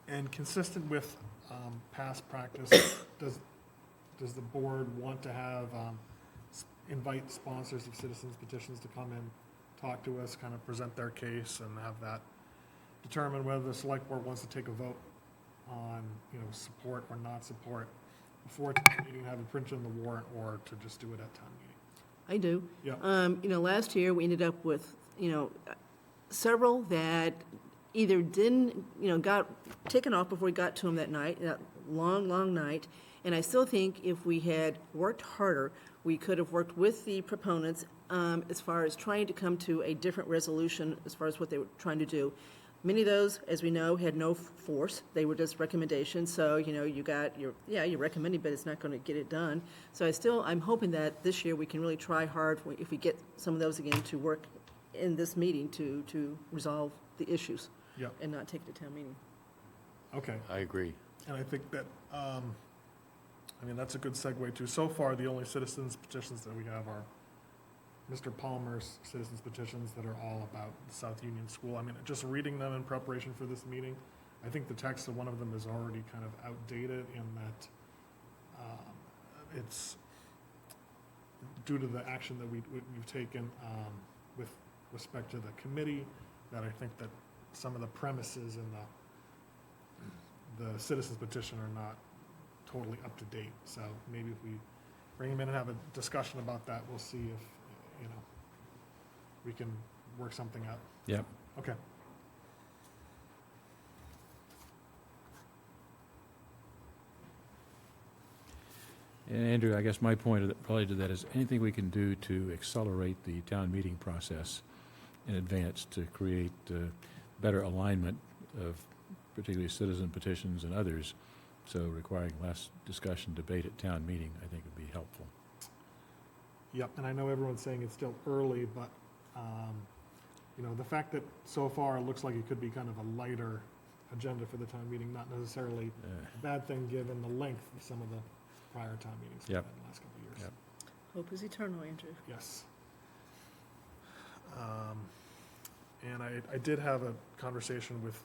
And consistent with past practice, does the board want to have, invite sponsors of citizens petitions to come in, talk to us, kind of present their case, and have that determine whether the select board wants to take a vote on, support or not support before town meeting, have it printed in the warrant, or to just do it at town meeting? I do. Yeah. Last year, we ended up with, several that either didn't, got taken off before we got to them that night, that long, long night. And I still think if we had worked harder, we could have worked with the proponents as far as trying to come to a different resolution as far as what they were trying to do. Many of those, as we know, had no force. They were just recommendations. So, you got you're recommending, but it's not going to get it done. So I'm hoping that this year we can really try hard, if we get some of those again, to work in this meeting to resolve the issues. Yep. And not take it to town meeting. Okay. I agree. And I think that, that's a good segue too. So far, the only citizens petitions that we have are Mr. Palmer's citizens petitions that are all about the South Union School. I mean, just reading them in preparation for this meeting, I think the text of one of them is already kind of outdated in that it's due to the action that we've taken with respect to the committee, that I think that some of the premises in the citizens petition are not totally up to date. So maybe if we bring them in and have a discussion about that, we'll see if, we can work something out. Yep. Okay. And Andrew, I guess my point probably to that is anything we can do to accelerate the town meeting process in advance to create better alignment of particularly citizen petitions and others, so requiring less discussion, debate at town meeting, I think would be helpful. Yep, and I know everyone's saying it's still early, but, the fact that so far it looks like it could be kind of a lighter agenda for the town meeting, not necessarily a bad thing given the length of some of the prior town meetings we've Yep. had in the last couple of years. Yep. Hope is eternal, Andrew. Yes. And I did have a conversation with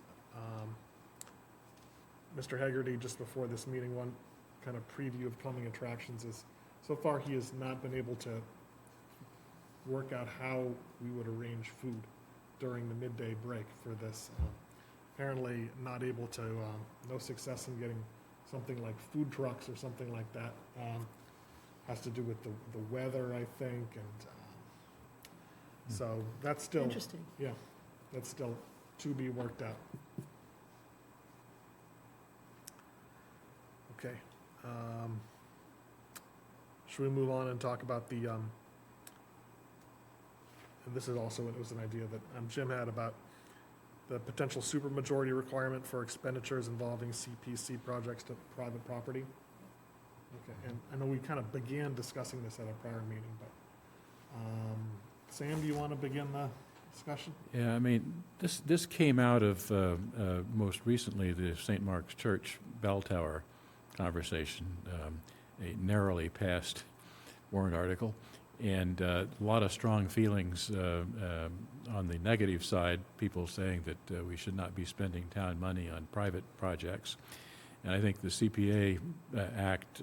Mr. Haggerty just before this meeting. One kind of preview of coming attractions is, so far he has not been able to work out how we would arrange food during the midday break for this. Apparently not able to, no success in getting something like food trucks or something like that. Has to do with the weather, I think, and so that's still, Interesting. yeah, that's still to be worked out. Okay. Should we move on and talk about the, and this is also, it was an idea that Jim had about the potential supermajority requirement for expenditures involving CPC projects to private property. Okay, and I know we kind of began discussing this at a prior meeting, but, Sam, do you want to begin the discussion? Yeah, I mean, this came out of most recently the St. Mark's Church bell tower conversation, a narrowly passed warrant article, and a lot of strong feelings on the negative side, people saying that we should not be spending town money on private projects. And I think the CPA Act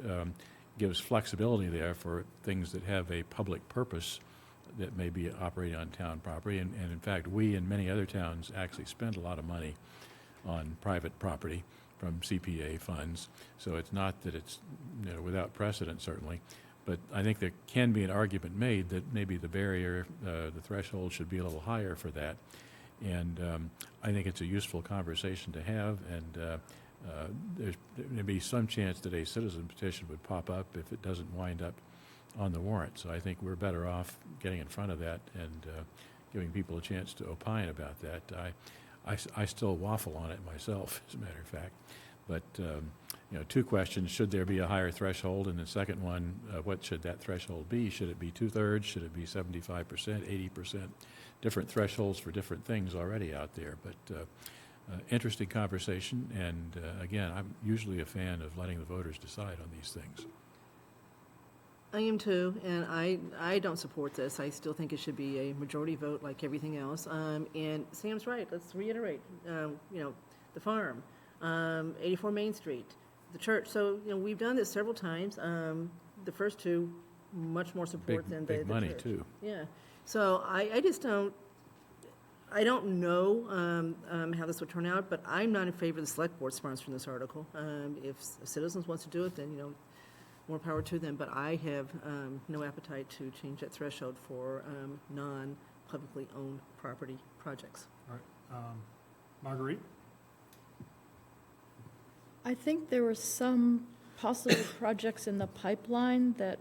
gives flexibility there for things that have a public purpose that may be operating on town property. And in fact, we and many other towns actually spend a lot of money on private property from CPA funds. So it's not that it's, without precedent, certainly. But I think there can be an argument made that maybe the barrier, the threshold should be a little higher for that. And I think it's a useful conversation to have, and there may be some chance that a citizen petition would pop up if it doesn't wind up on the warrant. So I think we're better off getting in front of that and giving people a chance to opine about that. I still waffle on it myself, as a matter of fact. But, two questions. Should there be a higher threshold? And the second one, what should that threshold be? Should it be 2/3? Should it be 75%, 80%? Different thresholds for different things already out there. But interesting conversation. And, again, I'm usually a fan of letting the voters decide on these things. I am too, and I don't support this. I still think it should be a majority vote like everything else. And Sam's right. Let's reiterate, the farm, 84 Main Street, the church. So, we've done this several times. The first two, much more support than the Big money, church. too. Yeah. So I just don't, I don't know how this would turn out, but I'm not in favor of the select board sponsoring this article. If citizens wants to do it, then, more power to them, but I have no appetite to change that threshold for non-publicly owned property projects. All right. Marguerite? I think there were some possible projects in the pipeline that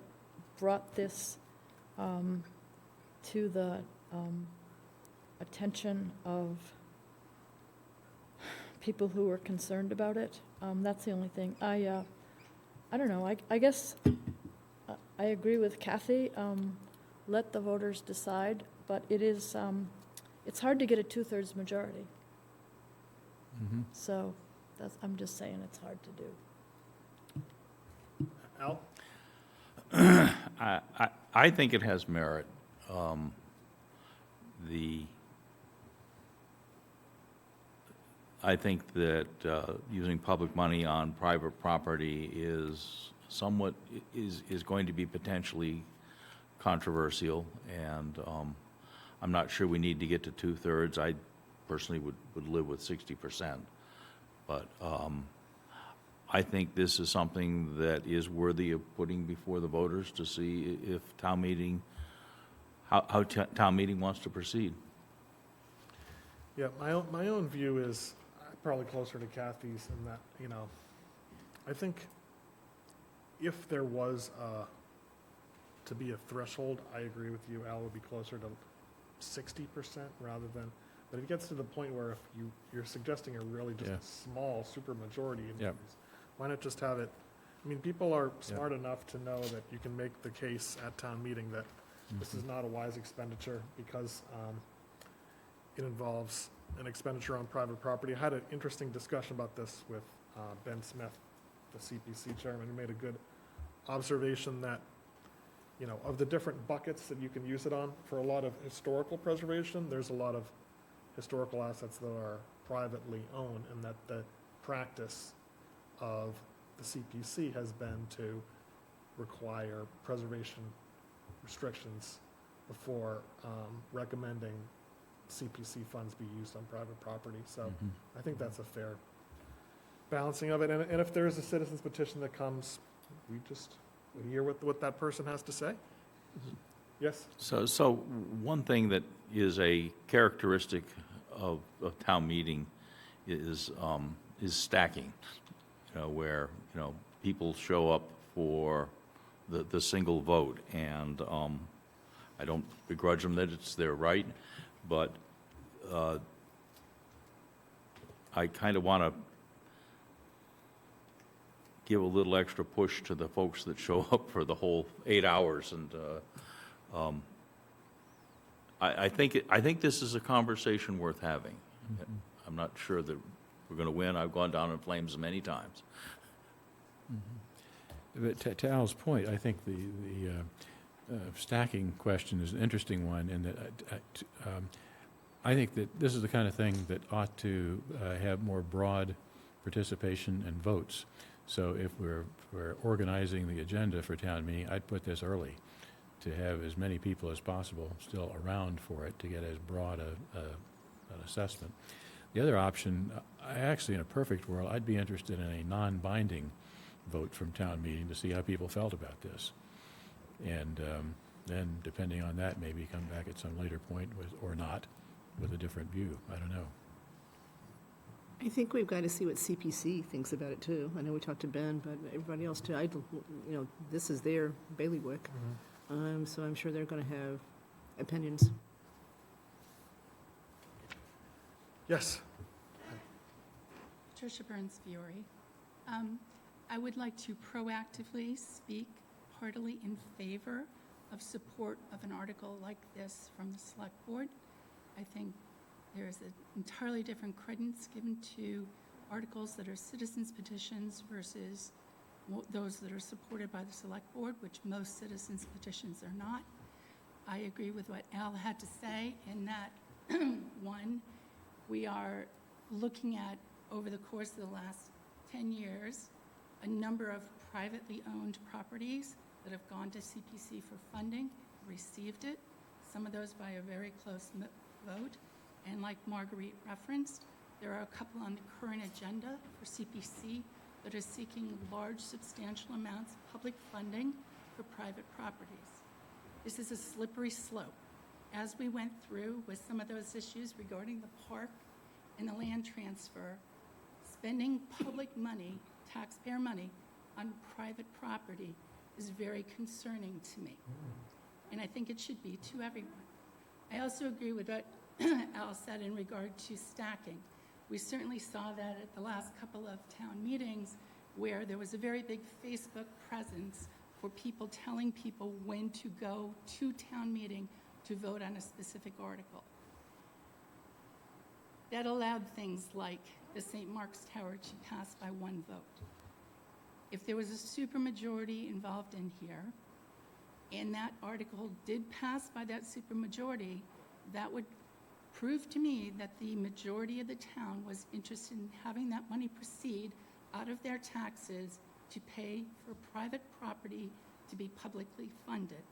brought this to the attention of people who were concerned about it. That's the only thing. I don't know. I guess I agree with Kathy. Let the voters decide, but it is, it's hard to get a 2/3 majority. Mm-hmm. So I'm just saying it's hard to do. Al? I think it has merit. I think that using public money on private property is going to be potentially controversial, and I'm not sure we need to get to 2/3. I personally would live with 60%, but I think this is something that is worthy of putting before the voters to see if town meeting, how town meeting wants to proceed. Yeah, my own view is probably closer to Kathy's in that, I think if there was to be a threshold, I agree with you, Al, would be closer to 60% rather than, but it gets to the point where if you're suggesting a really just Yeah. a small supermajority, Yep. why not just have it, people are smart enough to know that you can make the case at town meeting that this is not a wise expenditure because it involves an expenditure on private property. I had an interesting discussion about this with Ben Smith, the CPC chairman, who made a good observation that, of the different buckets that you can use it on, for a lot of historical preservation, there's a lot of historical assets that are privately owned, and that the practice of the CPC has been to require preservation restrictions before recommending CPC funds be used on private property. So I think that's a fair balancing of it. And if there is a citizen's petition that comes, we hear what that person has to say. Yes? So one thing that is a characteristic of town meeting is stacking, where, people show up for the single vote, and I don't begrudge them that it's their right, but I kind of want to give a little extra push to the folks that show up for the whole 8 hours, and I think this is a conversation worth having. I'm not sure that we're going to win. I've gone down in flames many times. But to Al's point, I think the stacking question is an interesting one, and that I think that this is the kind of thing that ought to have more broad participation and votes. So if we're organizing the agenda for town meeting, I'd put this early. to have as many people as possible still around for it to get as broad an assessment. The other option, I actually, in a perfect world, I'd be interested in a non-binding vote from town meeting to see how people felt about this. And then, depending on that, maybe come back at some later point with, or not, with a different view. I don't know. I think we've got to see what CPC thinks about it, too. I know we talked to Ben, but everybody else, too. This is their bailiwick, so I'm sure they're going to have opinions. Yes. Patricia Burns Fiore. I would like to proactively speak heartily in favor of support of an article like this from the Select Board. I think there is an entirely different credence given to articles that are citizens petitions versus those that are supported by the Select Board, which most citizens petitions are not. I agree with what Al had to say in that, one, we are looking at, over the course of the last 10 years, a number of privately owned properties that have gone to CPC for funding, received it, some of those by a very close vote. And like Marguerite referenced, there are a couple on the current agenda for CPC that are seeking large, substantial amounts of public funding for private properties. This is a slippery slope. As we went through with some of those issues regarding the park and the land transfer, spending public money, taxpayer money, on private property is very concerning to me. And I think it should be to everyone. I also agree with what Al said in regard to stacking. We certainly saw that at the last couple of town meetings where there was a very big Facebook presence for people telling people when to go to town meeting to vote on a specific article. That allowed things like the St. Mark's Tower to pass by one vote. If there was a supermajority involved in here, and that article did pass by that supermajority, that would prove to me that the majority of the town was interested in having that money proceed out of their taxes to pay for private property to be publicly funded.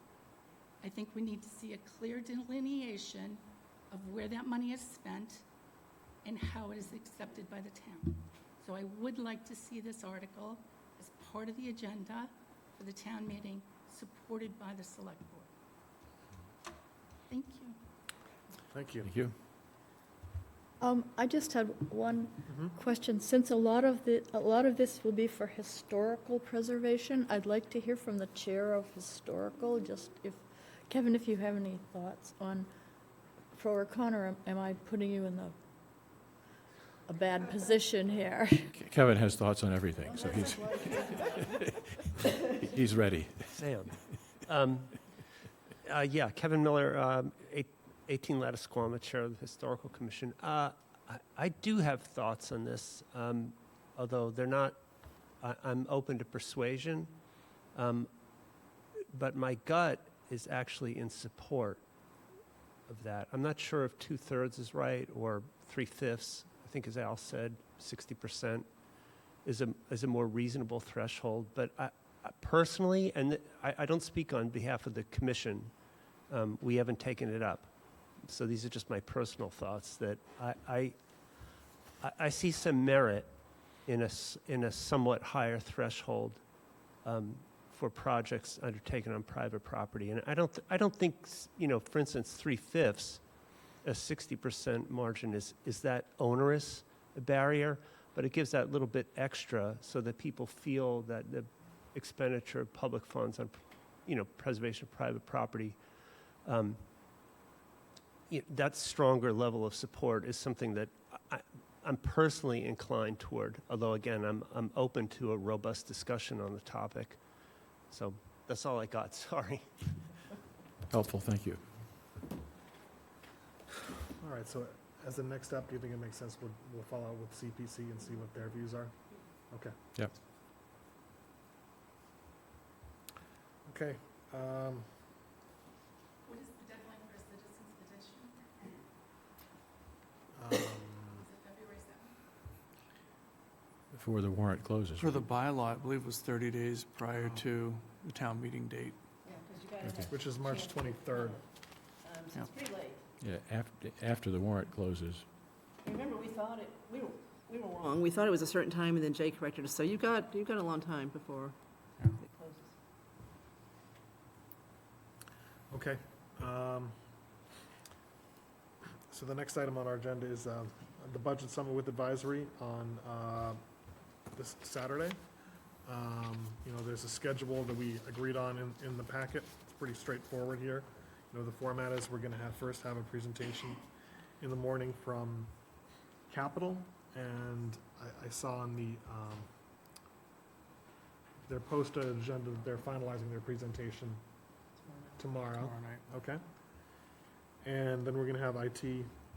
I think we need to see a clear delineation of where that money is spent and how it is accepted by the town. So I would like to see this article as part of the agenda for the town meeting, supported by the Select Board. Thank you. Thank you. Thank you. I just had one question. Since a lot of this will be for historical preservation, I'd like to hear from the chair of historical. Just if Kevin, if you have any thoughts on pro or con, or am I putting you in a bad position here? Kevin has thoughts on everything, so he's ready. Sam. Yeah, Kevin Miller, 18 Lattisquama, Chair of the Historical Commission. I do have thoughts on this, although they're not, I'm open to persuasion, but my gut is actually in support of that. I'm not sure if 2/3 is right or 3/5. I think, as Al said, 60% is a more reasonable threshold. But I personally, and I don't speak on behalf of the commission, we haven't taken it up. So these are just my personal thoughts, that I see some merit in a somewhat higher threshold for projects undertaken on private property. And I don't think, for instance, 3/5, a 60% margin is that onerous a barrier, but it gives that little bit extra so that people feel that the expenditure of public funds on, preservation of private property, that stronger level of support is something that I'm personally inclined toward, although again, I'm open to a robust discussion on the topic. So that's all I got, sorry. Helpful, thank you. All right, so as the next step, do you think it makes sense we'll follow up with CPC and see what their views are? Okay. Yep. Okay. What is the deadline for a citizen's petition? Um, Is it February 7th? Before the warrant closes. For the bylaw, I believe it was 30 days prior to the town meeting date. Yeah, because you which is March 23rd. So it's pretty late. Yeah, after the warrant closes. Remember, we thought we were wrong. We thought it was a certain time, and then Jay corrected us, so you've got a long time before it closes. Okay. So the next item on our agenda is the Budget Summit with Advisory on this Saturday. There's a schedule that we agreed on in the packet. It's pretty straightforward here. The format is we're going to first have a presentation in the morning from Capital, and I saw on their posted agenda that they're finalizing their presentation tomorrow. Tomorrow night. Okay. And then we're going to have IT,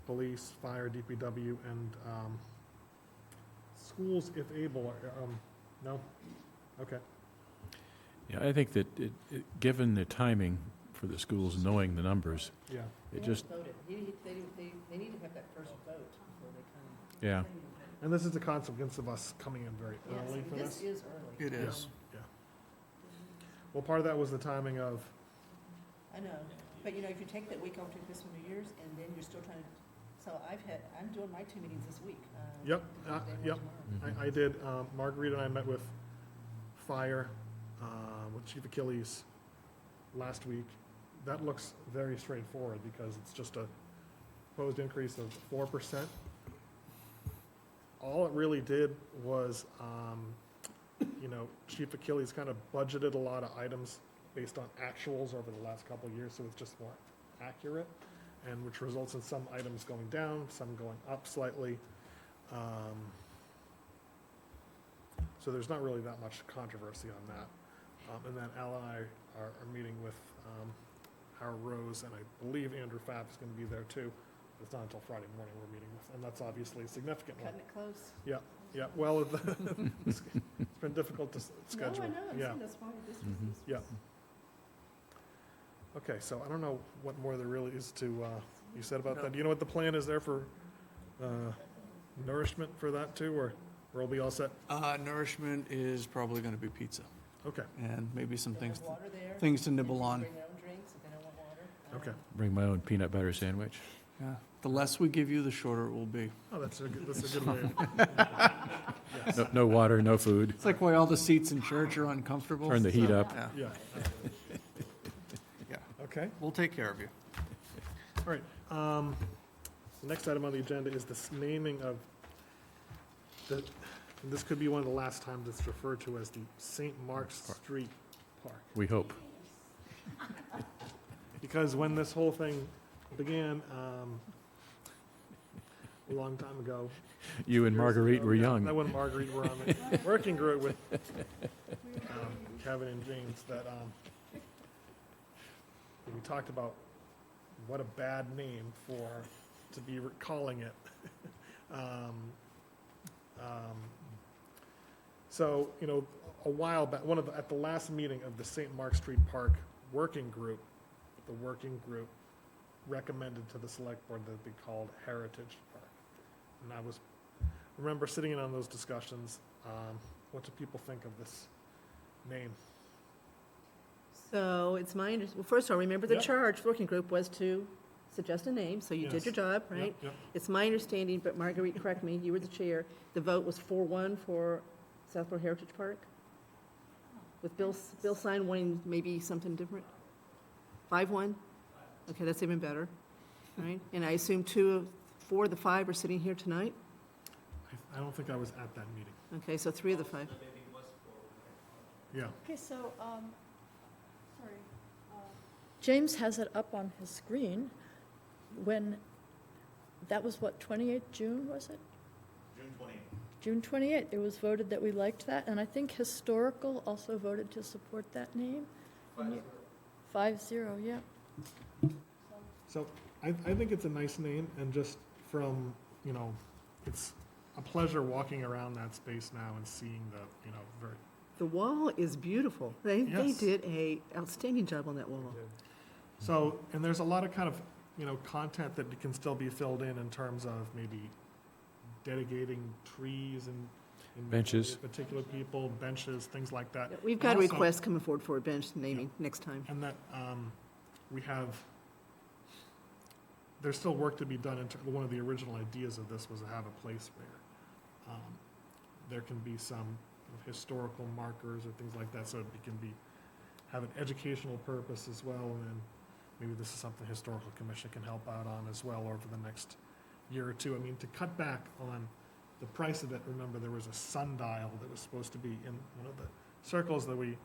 police, fire, DPW, and schools if able. No? Okay. Yeah, I think that given the timing for the schools knowing the numbers, Yeah. it just, Voted. They need to have that first vote before they come. yeah. And this is a consequence of us coming in very early for this. This is early. It is. Yeah. Well, part of that was the timing of, I know, but if you take that week off to Christmas and New Year's, and then you're still trying to, so I'm doing my 2 meetings this week. Yep, Thursday and yep. tomorrow. I did, Marguerite and I met with fire, with Chief Achilles last week. That looks very straightforward because it's just a proposed increase of 4%. All it really did was, Chief Achilles kind of budgeted a lot of items based on actuals over the last couple of years, so it's just more accurate, and which results in some items going down, some going up slightly. So there's not really that much controversy on that. And then Al and I are meeting with Howard Rose, and I believe Andrew Pfaff is going to be there too. It's not until Friday morning we're meeting with, and that's obviously a significant one. Cutting it close. Yeah, well, it's been difficult to schedule. No, I know, Yeah, that's why this Mhm. yeah. Okay, so I don't know what more there really is to, you said about that. Do you know what the plan is there for nourishment for that too, or we'll be all set? Nourishment is probably going to be pizza Okay, and maybe some There's things, water there. things to nibble on. Bring their own drinks if they don't want water. okay. Bring my own peanut butter sandwich. Yeah. The less we give you, the shorter it will be. Oh, that's a good way. Yes. No water, no food. It's like why all the seats in church are uncomfortable. Turn the heat So, up. Yeah. Yeah. Yeah. Okay, We'll take care of you. all right. The next item on the agenda is this naming of and this could be one of the last times it's referred to as the St. Mark's Street Park. We hope. Because when this whole thing began, a long time ago. You and years Marguerite ago, were yeah, young. That when Marguerite were on the working group with Kevin and James, that we talked about what a bad name to be calling it. So, a while back, at the last meeting of the St. Mark Street Park working group, the working group recommended to the select board that it be called Heritage Park. And I remember sitting in on those discussions. What do people think of this name? So it's my, well, first of all, remember the Yep. charge for working group was to suggest a name, so you did Yes. your job, right? Yep, It's my understanding, but Marguerite, correct me, you were the chair, the vote was 4-1 for Southborough Heritage Park? With Bill Sign wanting maybe something different? 5-1? Okay, that's even better, right? And I assume 4 of the 5 are sitting here tonight? I don't think I was at that meeting. Okay, so 3 of the 5. Yeah. Okay, so, sorry. James has it up on his screen when, that was what, 28th June, was it? June 28th, it was voted that we liked that, and I think Historical also voted to support that name. 5-0, yeah. So I think it's a nice name, and just from, it's a pleasure walking around that space now and seeing the, very. The wall is beautiful. They Yes. did a outstanding job on that wall. So, and there's a lot of kind of, content that can still be filled in terms of maybe dedicating trees and in Benches. particular people, benches, things like that. We've got And also- requests coming forward for a bench naming next time. And that we have, there's still work to be done. One of the original ideas of this was to have a place where there can be some historical markers or things like that, so it can have an educational purpose as well. And then maybe this is something Historical Commission can help out on as well over the next year or two. I mean, to cut back on the price of it, remember there was a sundial that was supposed to be in one of the circles that we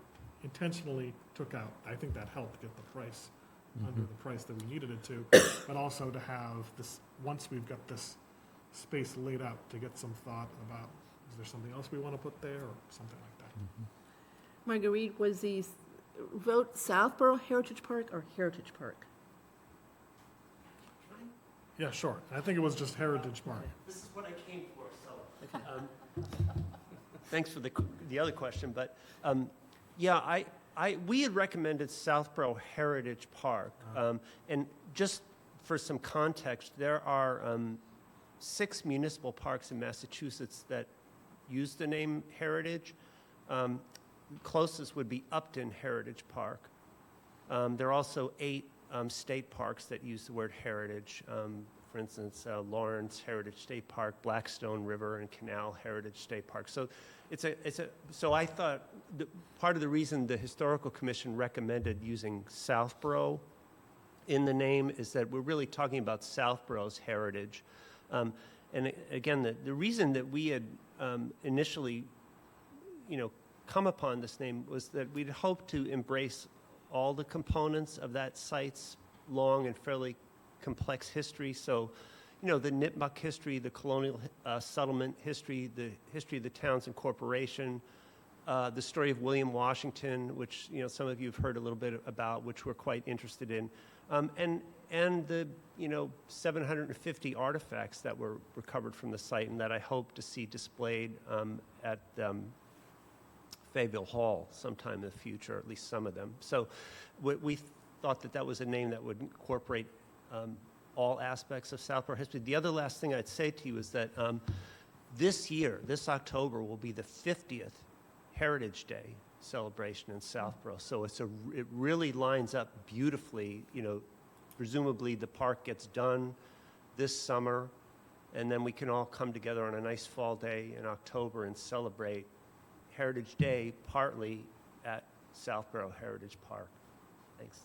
intentionally took out. I think that helped get the price under the price that we needed it to, but also to have this, once we've got this space laid out, to get some thought about, is there something else we want to put there or something like that? Marguerite, was the vote Southborough Heritage Park or Heritage Park? Yeah, sure. I think it was just Heritage Park. This is what I came for, so. Thanks for the other question, but, yeah, we had recommended Southborough Heritage Park. And just for some context, there are 6 municipal parks in Massachusetts that use the name Heritage. Closest would be Upton Heritage Park. There are also 8 state parks that use the word heritage. For instance, Lawrence Heritage State Park, Blackstone River and Canal Heritage State Park. So so I thought part of the reason the Historical Commission recommended using Southborough in the name is that we're really talking about Southborough's heritage. And again, the reason that we had initially, come upon this name was that we'd hoped to embrace all the components of that site's long and fairly complex history. So, the Nipmuc history, the colonial settlement history, the history of the town's incorporation, the story of William Washington, which, some of you have heard a little bit about, which we're quite interested in, and the, 750 artifacts that were recovered from the site and that I hope to see displayed at Fayetteville Hall sometime in the future, at least some of them. So we thought that was a name that would incorporate all aspects of Southborough history. The other last thing I'd say to you is that this year, this October, will be the 50th Heritage Day celebration in Southborough. So it really lines up beautifully. Presumably the park gets done this summer, and then we can all come together on a nice fall day in October and celebrate Heritage Day partly at Southborough Heritage Park. Thanks.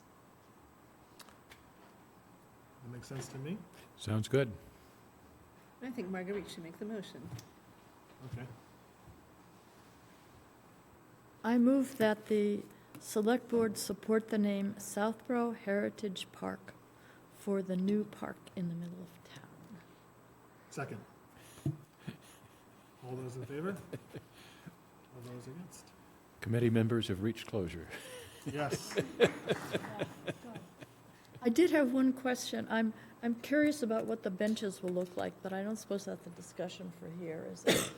That makes sense to me. Sounds good. I think Marguerite should make the motion. Okay. I move that the Select Board support the name Southborough Heritage Park for the new park in the middle of town. Second. All those in favor? All those against? Committee members have reached closure. Yes. I did have one question. I'm curious about what the benches will look like, but I don't suppose that's a discussion for here, is it?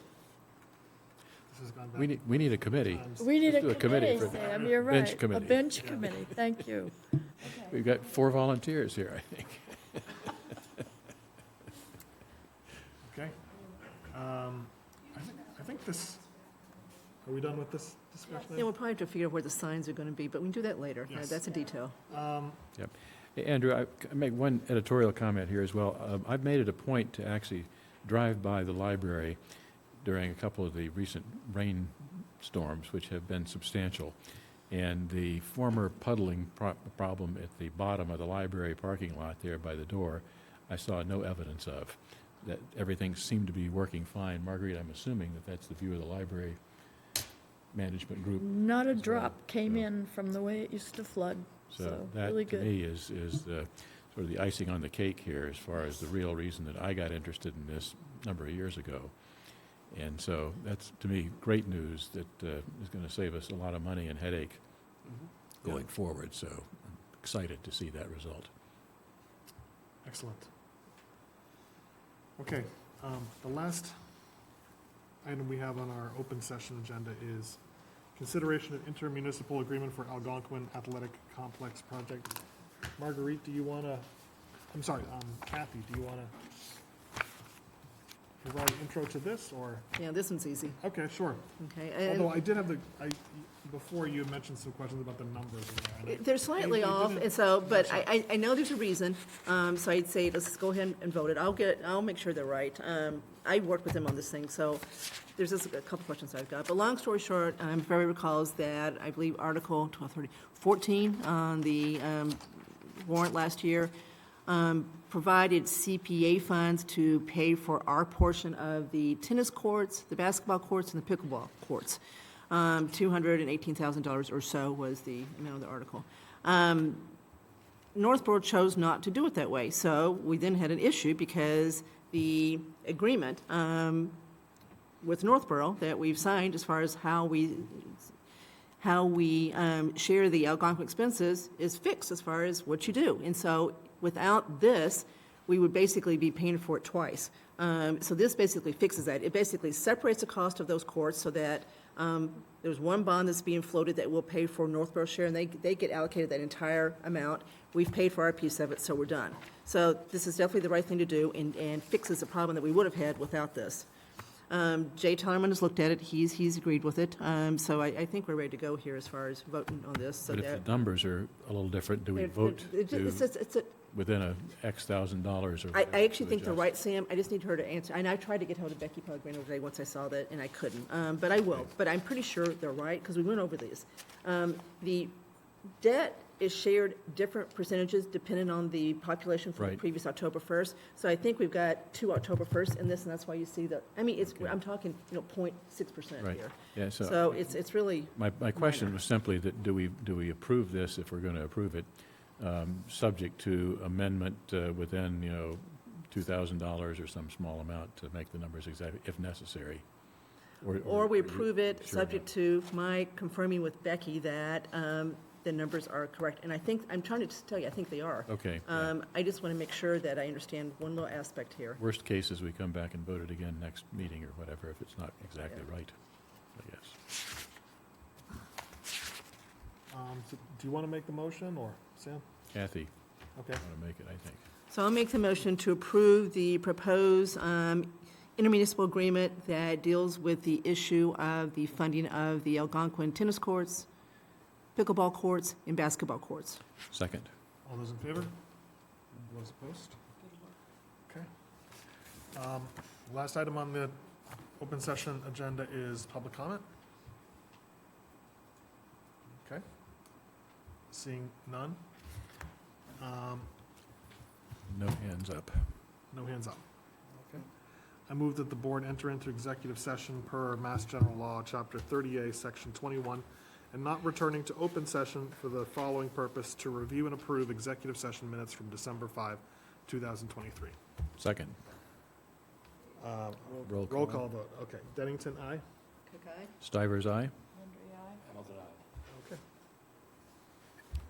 This has gone back. We need a committee. We need Let's do a committee, for Sam, you're bench right. A committee. bench committee, thank you. We've got 4 volunteers here, I think. Okay. I think this, are we done with this discussion? Yeah, we'll probably have to figure out where the signs are going to be, but we can do that later. Yes. That's a detail. Yep. Hey, Andrew, I make one editorial comment here as well. I've made it a point to actually drive by the library during a couple of the recent rainstorms, which have been substantial. And the former puddling problem at the bottom of the library parking lot there by the door, I saw no evidence of. That everything seemed to be working fine. Marguerite, I'm assuming that that's the view of the library management group. Not a as well. drop came So- in from the way it used to flood, so that, really to good. me, is the, sort of the icing on the cake here as far as the real reason that I got interested in this a number of years ago. And so that's, to me, great news that is going to save us a lot of money and headache going forward. So I'm excited to see that result. Excellent. Okay, the last item we have on our open session agenda is consideration of intermunicipal agreement for Algonquin Athletic Complex project. Marguerite, do you want to, I'm sorry, Kathy, do you want to provide an intro to this, or? Yeah, this one's easy, Okay, sure. okay? Although And I did have before you mentioned some questions about the numbers in there. and I- they're slightly it off, didn't and so, but match up. I know there's a reason, so I'd say, let's go ahead and vote it. I'll make sure they're right. I worked with them on this thing, so there's just a couple questions I've got. But long story short, if everybody recalls that, I believe Article 14 on the warrant last year provided CPA funds to pay for our portion of the tennis courts, the basketball courts, and the pickleball courts. $218,000 or so was the amount of the article. Northborough chose not to do it that way, so we then had an issue because the agreement with Northborough that we've signed as far as how we share the Algonquin expenses is fixed as far as what you do. And so without this, we would basically be paying for it twice. So this basically fixes that. It basically separates the cost of those courts so that there's one bond that's being floated that will pay for Northborough share, and they get allocated that entire amount. We've paid for our piece of it, so we're done. So this is definitely the right thing to do and fixes a problem that we would have had without this. Jay Tellerman has looked at it. He's agreed with it. So I think we're ready to go here as far as voting on this. So But if that the numbers are a little different, do we vote within a X $1,000s? Or I actually think they're adjust? right, Sam. I just need her to answer. And I tried to get hold of Becky Pellegrino today once I saw that, and I couldn't. But I will. But I'm pretty sure they're right, because we went over these. The debt is shared different percentages depending on the population from the Right. previous October 1st. So I think we've got 2 October 1st in this, and that's why you see that. I mean, Okay. I'm talking, 0.6% Right. here. Yeah, So it's really, My question was simply that do we approve this, if we're going to approve it, subject to amendment within, $2,000 or some small amount to make the numbers exact, if necessary? or we approve it, sure subject to my confirming with Becky that the numbers are correct. And I'm trying to just tell you, I think they are. Okay. Yeah. I just want to make sure that I understand one little aspect here. Worst case is we come back and vote it again next meeting or whatever, if it's not exactly right, I guess. So do you want to make the motion, or Sam? Kathy, Okay. want to make it, I think. So I'll make the motion to approve the proposed intermunicipal agreement that deals with the issue of the funding of the Algonquin tennis courts, pickleball courts, and basketball courts. Second. All those in favor? All those opposed? Okay. Last item on the open session agenda is public comment. Okay. Seeing none. No hands up. No hands up. Okay. I move that the board enter into executive session per Mass General Law, Chapter 30A, Section 21, and not returning to open session for the following purpose: to review and approve executive session minutes from December 5, 2023. Second. Roll Roll call vote. Okay. Dennington, aye. Okay. Stivers, aye?